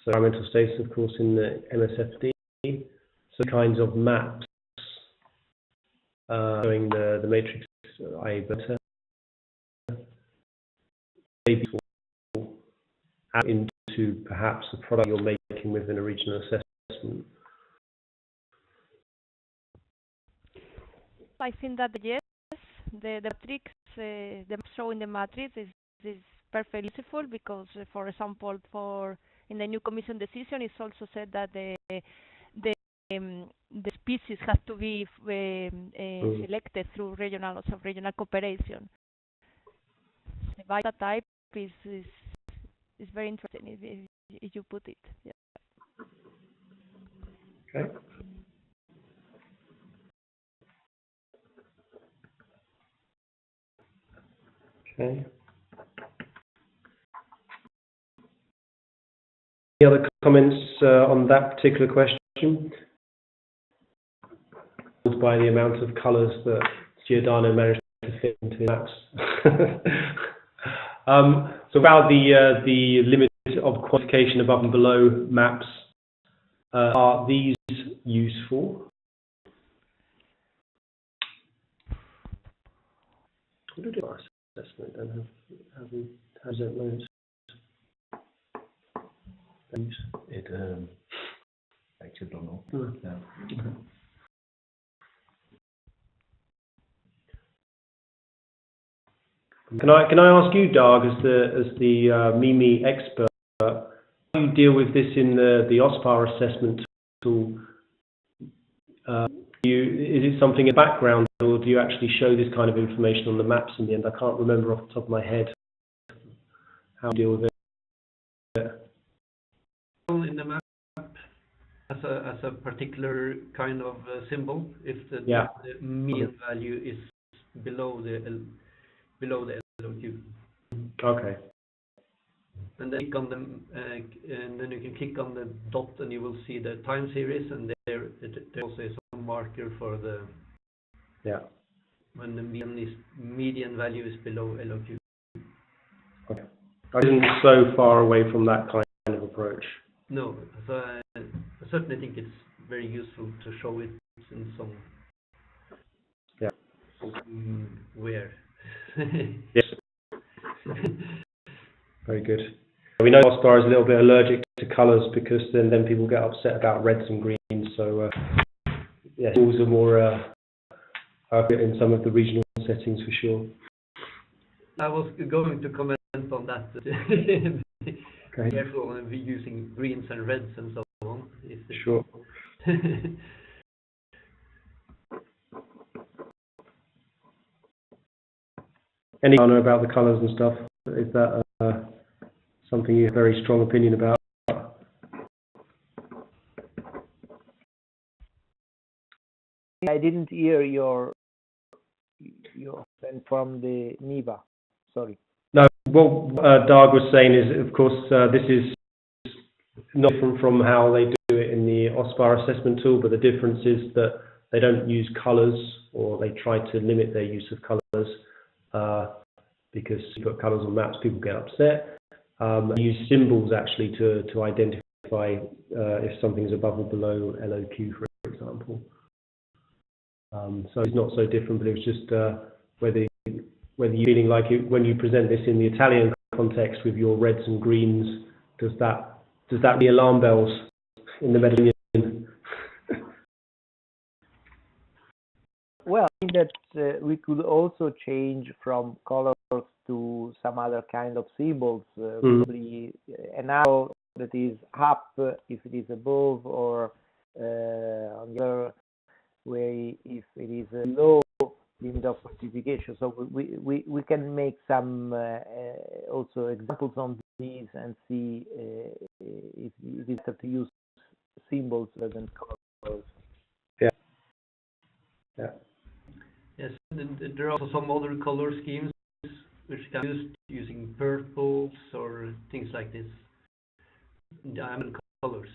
So environmental status, of course, in the MSFD. So kinds of maps showing the matrix I better. Maybe add into perhaps the product you're making within a regional assessment. I think that yes, the matrix, the showing the matrix is perfectly useful because, for example, in the new Commission decision, it's also said that the species have to be selected through regional cooperation. The beta type is very interesting if you put it. Yeah. Okay. Okay. Any other comments on that particular question? By the amount of colours that Giordano managed to fit into maps. So about the limit of quantification above and below maps, are these useful? What did our assessment and has it loads? It actually don't know. Yeah. Can I ask you, Dag, as the MIMI expert, how do you deal with this in the OSPAR assessment tool? Is it something in the background, or do you actually show this kind of information on the maps in the end? I can't remember off the top of my head how to deal with it. In the map, as a particular kind of symbol, if the median value is below the LOQ. Okay. And then click on them, and then you can click on the dot, and you will see the time series, and there also is a marker for the when the median value is below LOQ. Okay. I isn't so far away from that kind of approach. No, so I certainly think it's very useful to show it in some where. Yes. Very good. We know OSPAR is a little bit allergic to colours because then people get upset about reds and greens. So tools are more in some of the regional settings for sure. I was going to comment on that. Okay. Careful when we're using greens and reds and so on. Sure. Any know about the colours and stuff? Is that something you have a very strong opinion about? I didn't hear your from the NIVA. Sorry. No, what Dag was saying is, of course, this is not different from how they do it in the OSPAR assessment tool, but the difference is that they don't use colours, or they try to limit their use of colours, because if you put colours on maps, people get upset. They use symbols actually to identify if something's above or below LOQ, for example. So it's not so different, but it was just whether you're feeling like it, when you present this in the Italian context with your reds and greens, does that ring alarm bells in the Mediterranean? Well, I think that we could also change from colors to some other kind of symbols, probably an arrow that is up if it is above, or on the other way if it is a low limit of classification. So we can make some also examples on these and see if it's better to use symbols rather than colors. Yeah. Yes, and there are also some other color schemes which can be used using purples or things like this. Diamond colors.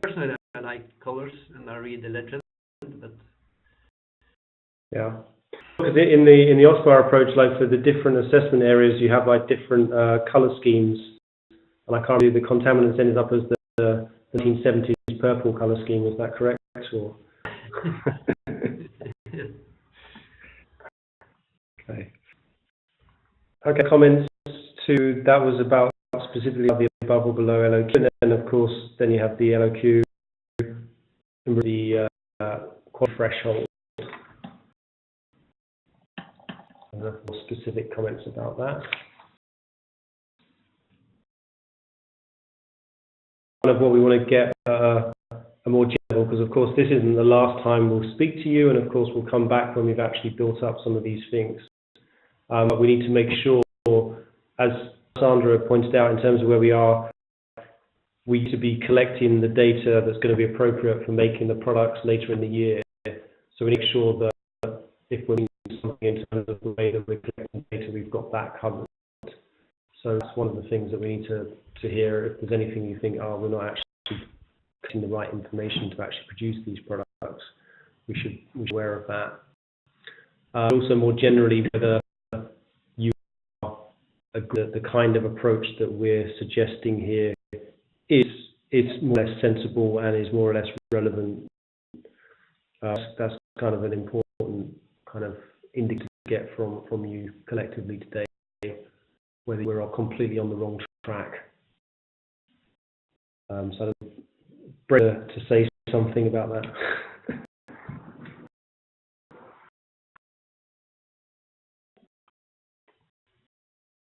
Personally, I like colors, and I read the legend, but yeah. Because in the OSPAR approach, like for the different assessment areas, you have like different color schemes, and I can't believe the contaminants ended up as the 1970s purple color scheme. Is that correct? Or Okay. Comments to that was about specifically the above or below LOQ, and then of course then you have the LOQ, the quad threshold. And more specific comments about that. Kind of what we want to get a more general, because of course this isn't the last time we'll speak to you, and of course we'll come back when we've actually built up some of these things. But we need to make sure, as Sandra pointed out, in terms of where we are, we need to be collecting the data that's going to be appropriate for making the products later in the year. So we need to make sure that if we're doing something in terms of the way that we're collecting data, we've got that covered. So that's one of the things that we need to hear. If there's anything you think, we're not actually getting the right information to actually produce these products, we should be aware of that. Also, more generally, whether you are the kind of approach that we're suggesting here is more or less sensible and is more or less relevant. That's kind of an important kind of indicator to get from you collectively today, whether we're completely on the wrong track. So Brenda, to say something about that.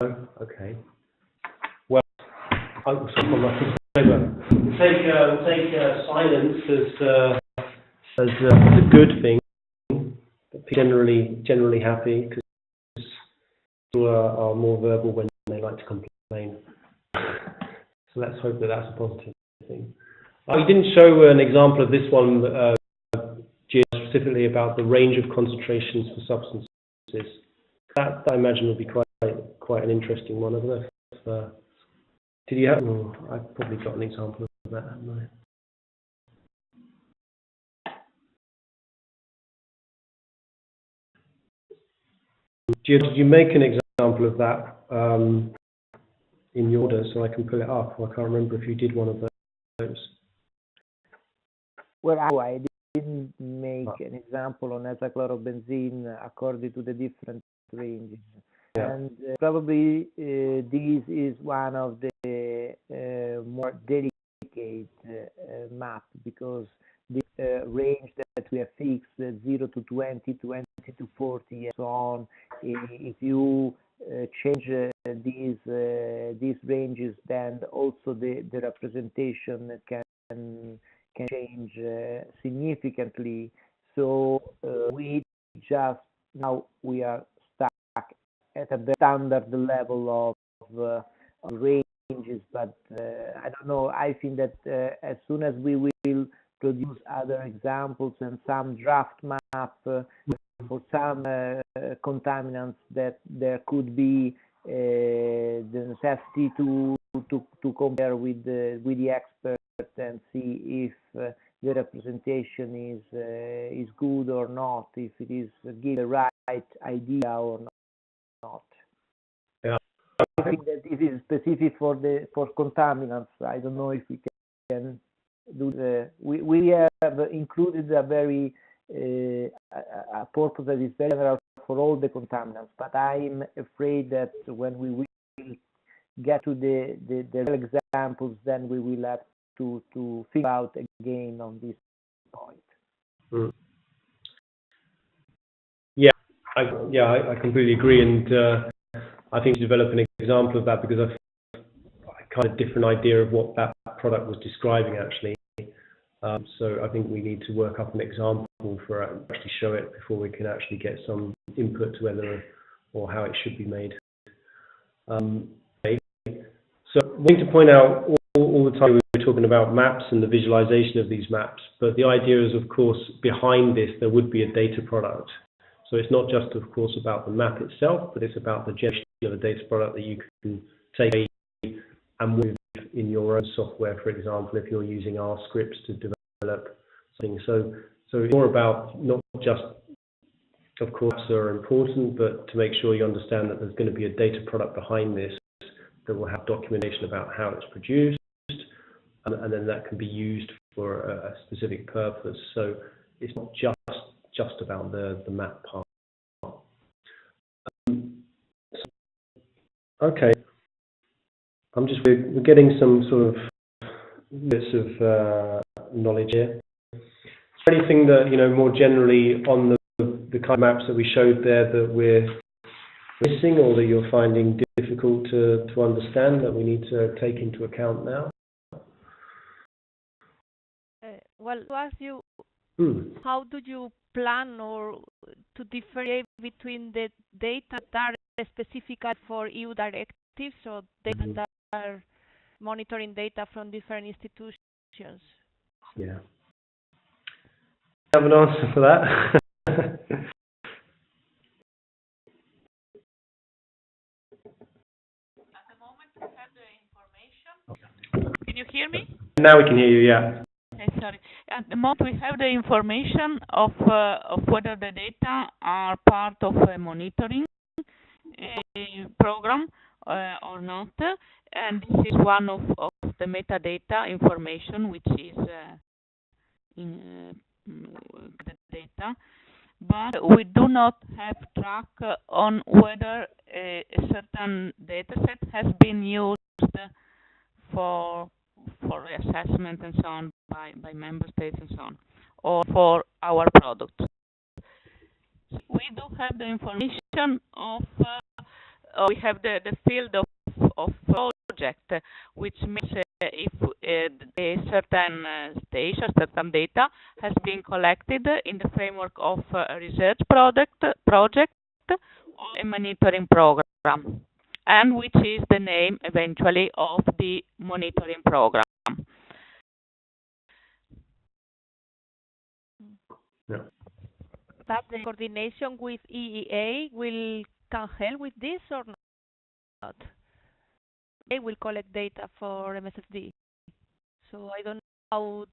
Okay. Well, we'll take silence as a good thing. Generally happy because people are more verbal when they like to complain. So let's hope that that's a positive thing. We didn't show an example of this one specifically about the range of concentrations for substances. That I imagine would be quite an interesting one. I don't know if, did you have? Oh, I've probably got an example of that, haven't I? Did you make an example of that in your order so I can pull it up? I can't remember if you did one of those. Well, I didn't make an example on hexachlorobenzene according to the different ranges. Yeah. And probably this is one of the more delicate map because the range that we have fixed, 0 to 20, 20 to 40, and so on. If you change these ranges, then also the representation can change significantly. So we just now we are stuck at the standard level of ranges, but I don't know. I think that as soon as we will produce other examples and some draft map for some contaminants, that there could be the necessity to compare with the expert and see if the representation is good or not, if it is give the right idea or not. Yeah. I think that it is specific for contaminants. I don't know if we can do we have included a very a purpose that is very general for all the contaminants, but I'm afraid that when we will get to the real examples, then we will have to figure out again on this point. Mm. I completely agree, and I think to develop an example of that, because I've kind of different idea of what that product was describing actually. So I think we need to work up an example for actually show it before we can actually get some input to whether or how it should be made. Okay. So I want to point out all the time we're talking about maps and the visualization of these maps, but the idea is, of course, behind this there would be a data product. So it's not just, of course, about the map itself, but it's about the generation of a data product that you can take and move in your own software, for example, if you're using R scripts to develop something. So it's more about not just, of course, are important, but to make sure you understand that there's going to be a data product behind this that will have documentation about how it's produced, and then that can be used for a specific purpose. So it's not just about the map part. Okay. We're getting some sort of bits of knowledge here. Is there anything that, more generally on the kind of maps that we showed there that we're missing, or that you're finding difficult to understand, that we need to take into account now? Well, to ask you, how do you plan or to differentiate between the data that are specific for EU directives or data that are monitoring data from different institutions? Yeah. I have an answer for that. At the moment, we have the information. Can you hear me? Now we can hear you, yeah. Okay, sorry. At the moment, we have the information of whether the data are part of a monitoring program or not, and this is one of the metadata information, which is in the data. But we do not have track on whether a certain data set has been used for assessment and so on by member states and so on, or for our products. We do have the information of we have the field of project, which means if a certain station, certain data has been collected in the framework of a research project or a monitoring program, and which is the name eventually of the monitoring program. Yeah. That the coordination with EEA can help with this or not? They will collect data for MSFD. So I don't know how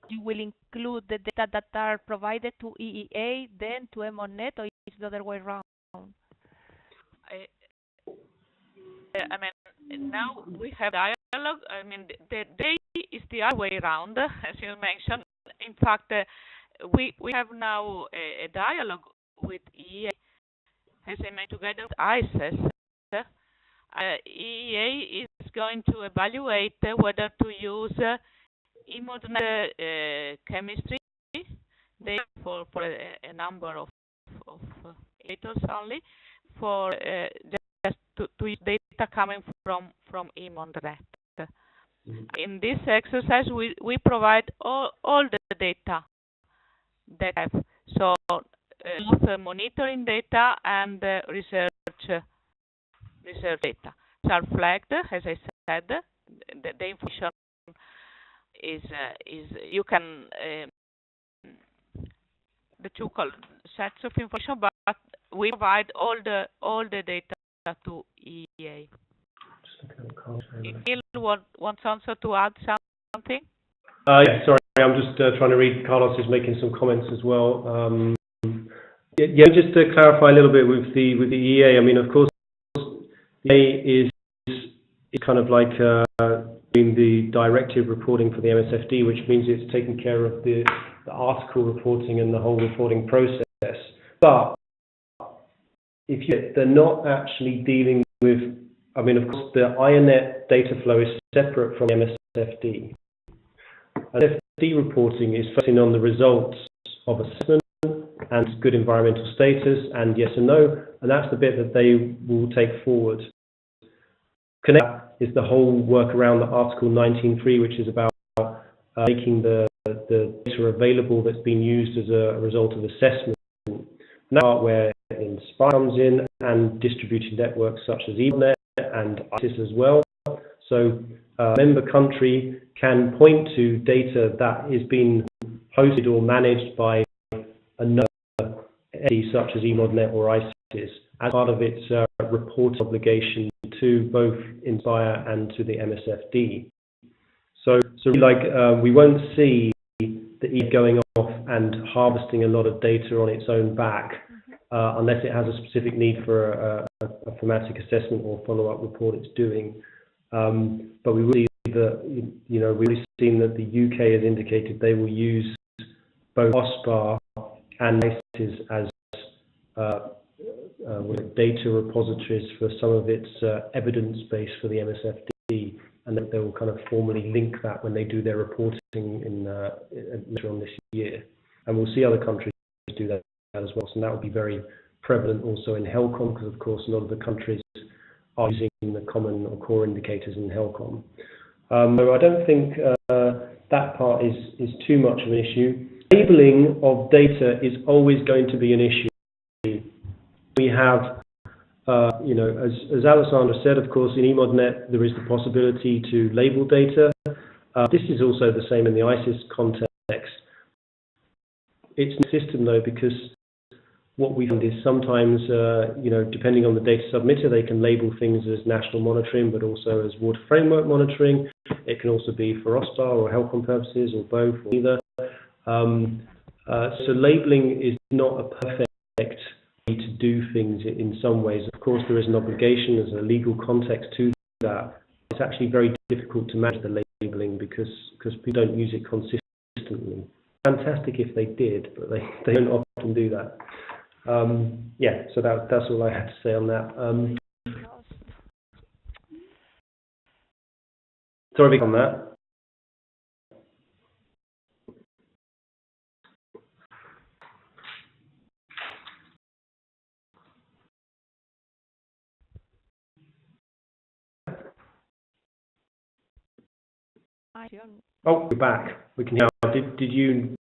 you will include the data that are provided to EEA, then to EMDODnet, or it's the other way around? I mean, now we have dialogue. I mean, the day is the other way around, as you mentioned. In fact, we have now a dialogue with EEA, as I mentioned, together with ICES. EEA is going to evaluate whether to use EMDODnet chemistry data for a number of indicators only, for just to use data coming from EMDODnet. In this exercise, we provide all the data that have, so both monitoring data and research data. So are flagged, as I said. The information is you can the two sets of information, but we provide all the data to EEA. Neil wants also to add something? Yeah, sorry, I'm just trying to read. Carlos is making some comments as well. Yeah, just to clarify a little bit with the EEA. I mean, of course, the EEA is kind of like doing the directive reporting for the MSFD, which means it's taking care of the article reporting and the whole reporting process. But they're not actually dealing with. I mean, of course, the ENDODnet data flow is separate from MSFD. MSFD reporting is focusing on the results of assessment and good environmental status and yes and no, and that's the bit that they will take forward. Connect is the whole work around the Article 19.3, which is about making the data available that's been used as a result of assessment. And that's where Inspire comes in, and distributed networks such as EMDODnet and ICES as well. So a member country can point to data that is being hosted or managed by another entity such as EMDODnet or ICES as part of its report obligation to both Inspire and to the MSFD. So we won't see the EEA going off and harvesting a lot of data on its own back unless it has a specific need for a thematic assessment or follow-up report it's doing. But we will see that, we've already seen that the UK has indicated they will use both OSPAR and ICES as data repositories for some of its evidence base for the MSFD, and that they will kind of formally link that when they do their reporting later on this year. And we'll see other countries do that as well. So that will be very prevalent also in HELCOM, because of course a lot of the countries are using the common or core indicators in HELCOM. So I don't think that part is too much of an issue. Labeling of data is always going to be an issue. We have, as Alessandra said, of course, in EMDODnet there is the possibility to label data. This is also the same in the ICES context. It's a system though, because what we find is sometimes, depending on the data submitter, they can label things as national monitoring, but also as water framework monitoring. It can also be for OSPAR or HELCOM purposes, or both, or either. So labeling is not a perfect way to do things in some ways. Of course, there is an obligation, there's a legal context to that. It's actually very difficult to manage the labeling because people don't use it consistently. Fantastic if they did, but they don't often do that. So that's all I had to say on that. Sorry on that. Oh, we're back. We can hear. Did you?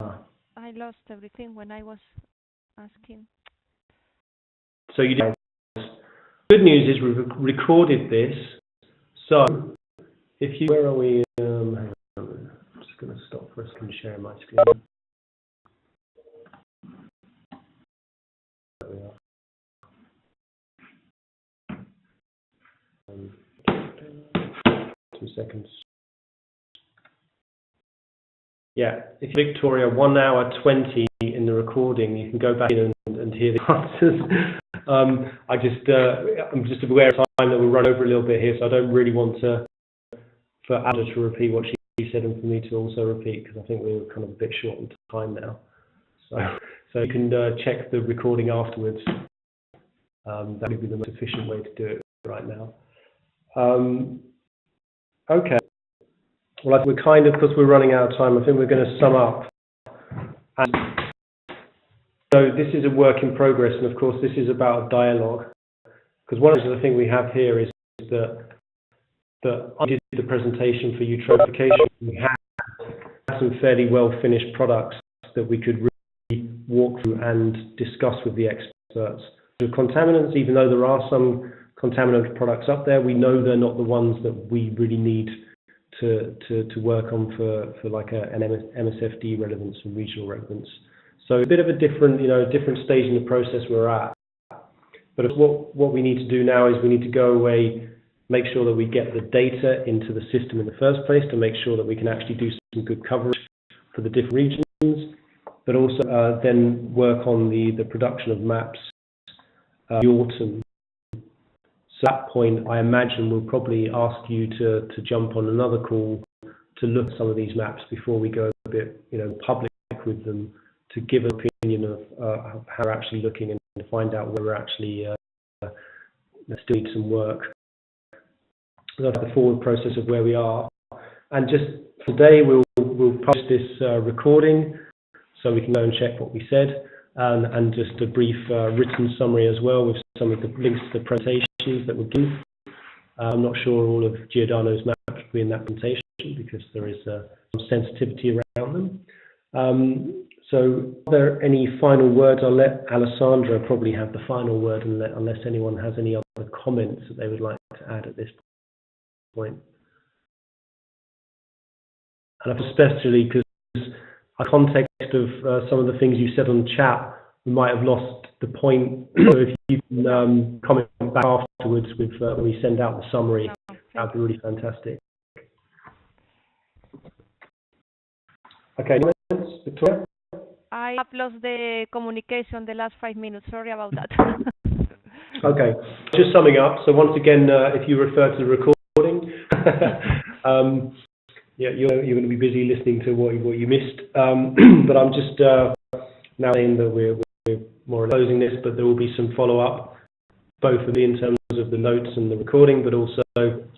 I lost everything when I was asking. So you did. Good news is we've recorded this. So if you, where are we? Hang on. I'm just going to stop for a second sharing my screen. There we are. 2 seconds. Yeah, if Victoria, 1 hour 20 in the recording, you can go back in and hear the answers. I'm just aware of time that we'll run over a little bit here, so I don't really want for Ada to repeat what she said and for me to also repeat, because I think we're kind of a bit short on time now. So you can check the recording afterwards. That would be the most efficient way to do it right now. Okay. Well, we're kind of, because we're running out of time, I think we're going to sum up. And so this is a work in progress, and of course this is about a dialogue. Because one of the things we have here is that I did the presentation for eutrophication. We had some fairly well finished products that we could really walk through and discuss with the experts. The contaminants, even though there are some contaminant products up there, we know they're not the ones that we really need to work on for like an MSFD relevance and regional relevance. So a bit of a different, different stage in the process we're at. But what we need to do now is we need to go away, make sure that we get the data into the system in the first place to make sure that we can actually do some good coverage for the different regions, but also then work on the production of maps in the autumn. So at that point, I imagine we'll probably ask you to jump on another call to look at some of these maps before we go a bit, public with them, to give an opinion of how we're actually looking and to find out where we're actually still need some work. That's the forward process of where we are. And just today, we'll post this recording so we can go and check what we said, and just a brief written summary as well with some of the links to the presentations that were given. I'm not sure all of Giordano's maps will be in that presentation because there is some sensitivity around them. So are there any final words? I'll let Alessandra probably have the final word unless anyone has any other comments that they would like to add at this point. And especially because the context of some of the things you said on chat, we might have lost the point. So if you can comment back afterwards with when we send out the summary, that would be really fantastic. Okay, Victoria? I have lost the communication the last 5 minutes. Sorry about that. Okay, just summing up. So once again, if you refer to the recording, yeah, you're going to be busy listening to what you missed. But I'm just now saying that we're more or less closing this, but there will be some follow-up, both in terms of the notes and the recording, but also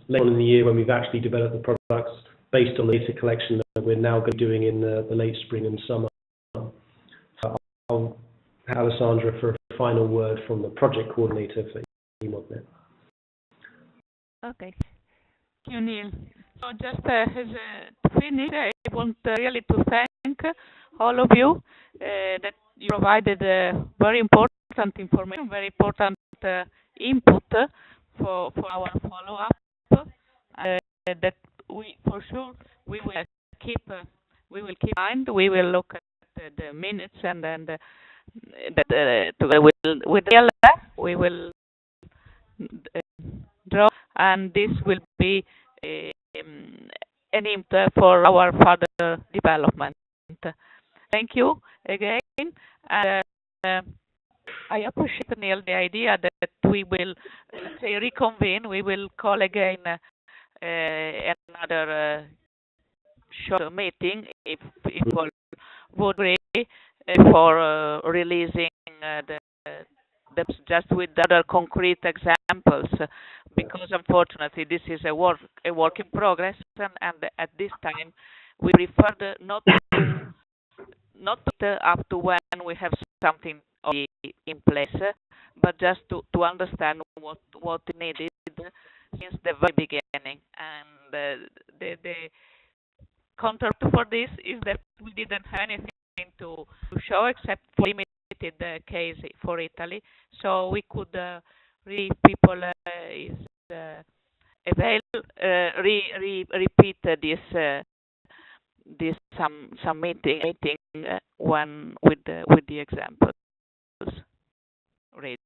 later on in the year when we've actually developed the products based on the data collection that we're now going to be doing in the late spring and summer. So I'll have Alessandra for a final word from the project coordinator for EMDODnet. Okay. Thank you, Neil. So just as to finish, I want really to thank all of you that you provided very important information, very important input for our follow-up. That we, for sure, we will keep in mind. We will look at the minutes and then together with Ella, we will draw, and this will be an input for our further development. Thank you again, and I appreciate, Neil, the idea that we will, let's say, reconvene. We will call again another short meeting if people would agree for releasing just with other concrete examples, because unfortunately this is a work in progress, and at this time we prefer not up to when we have something in place, but just to understand what is needed since the very beginning. And the counter for this is that we didn't have anything to show except for limited case for Italy, so we could people is repeat this some meeting when with the examples ready.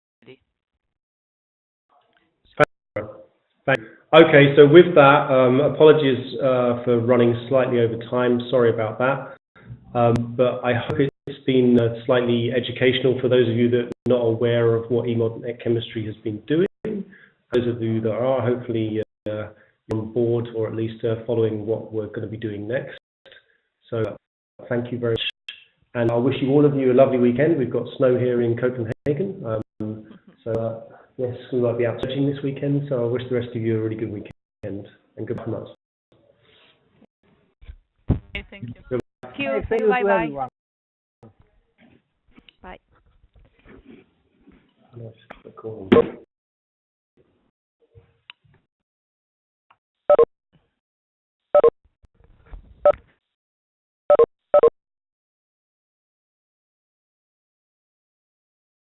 Thank you. Okay, so with that, apologies for running slightly over time. Sorry about that. But I hope it's been slightly educational for those of you that are not aware of what EMDODnet chemistry has been doing. Those of you that are, hopefully on board, or at least following what we're going to be doing next. So thank you very much. And I wish all of you a lovely weekend. We've got snow here in Copenhagen. Yes, we might be out searching this weekend. So I wish the rest of you a really good weekend and good from us. Okay, thank you. Thank you. Thank you. Bye-bye. Bye. Bye. Nice. Cool.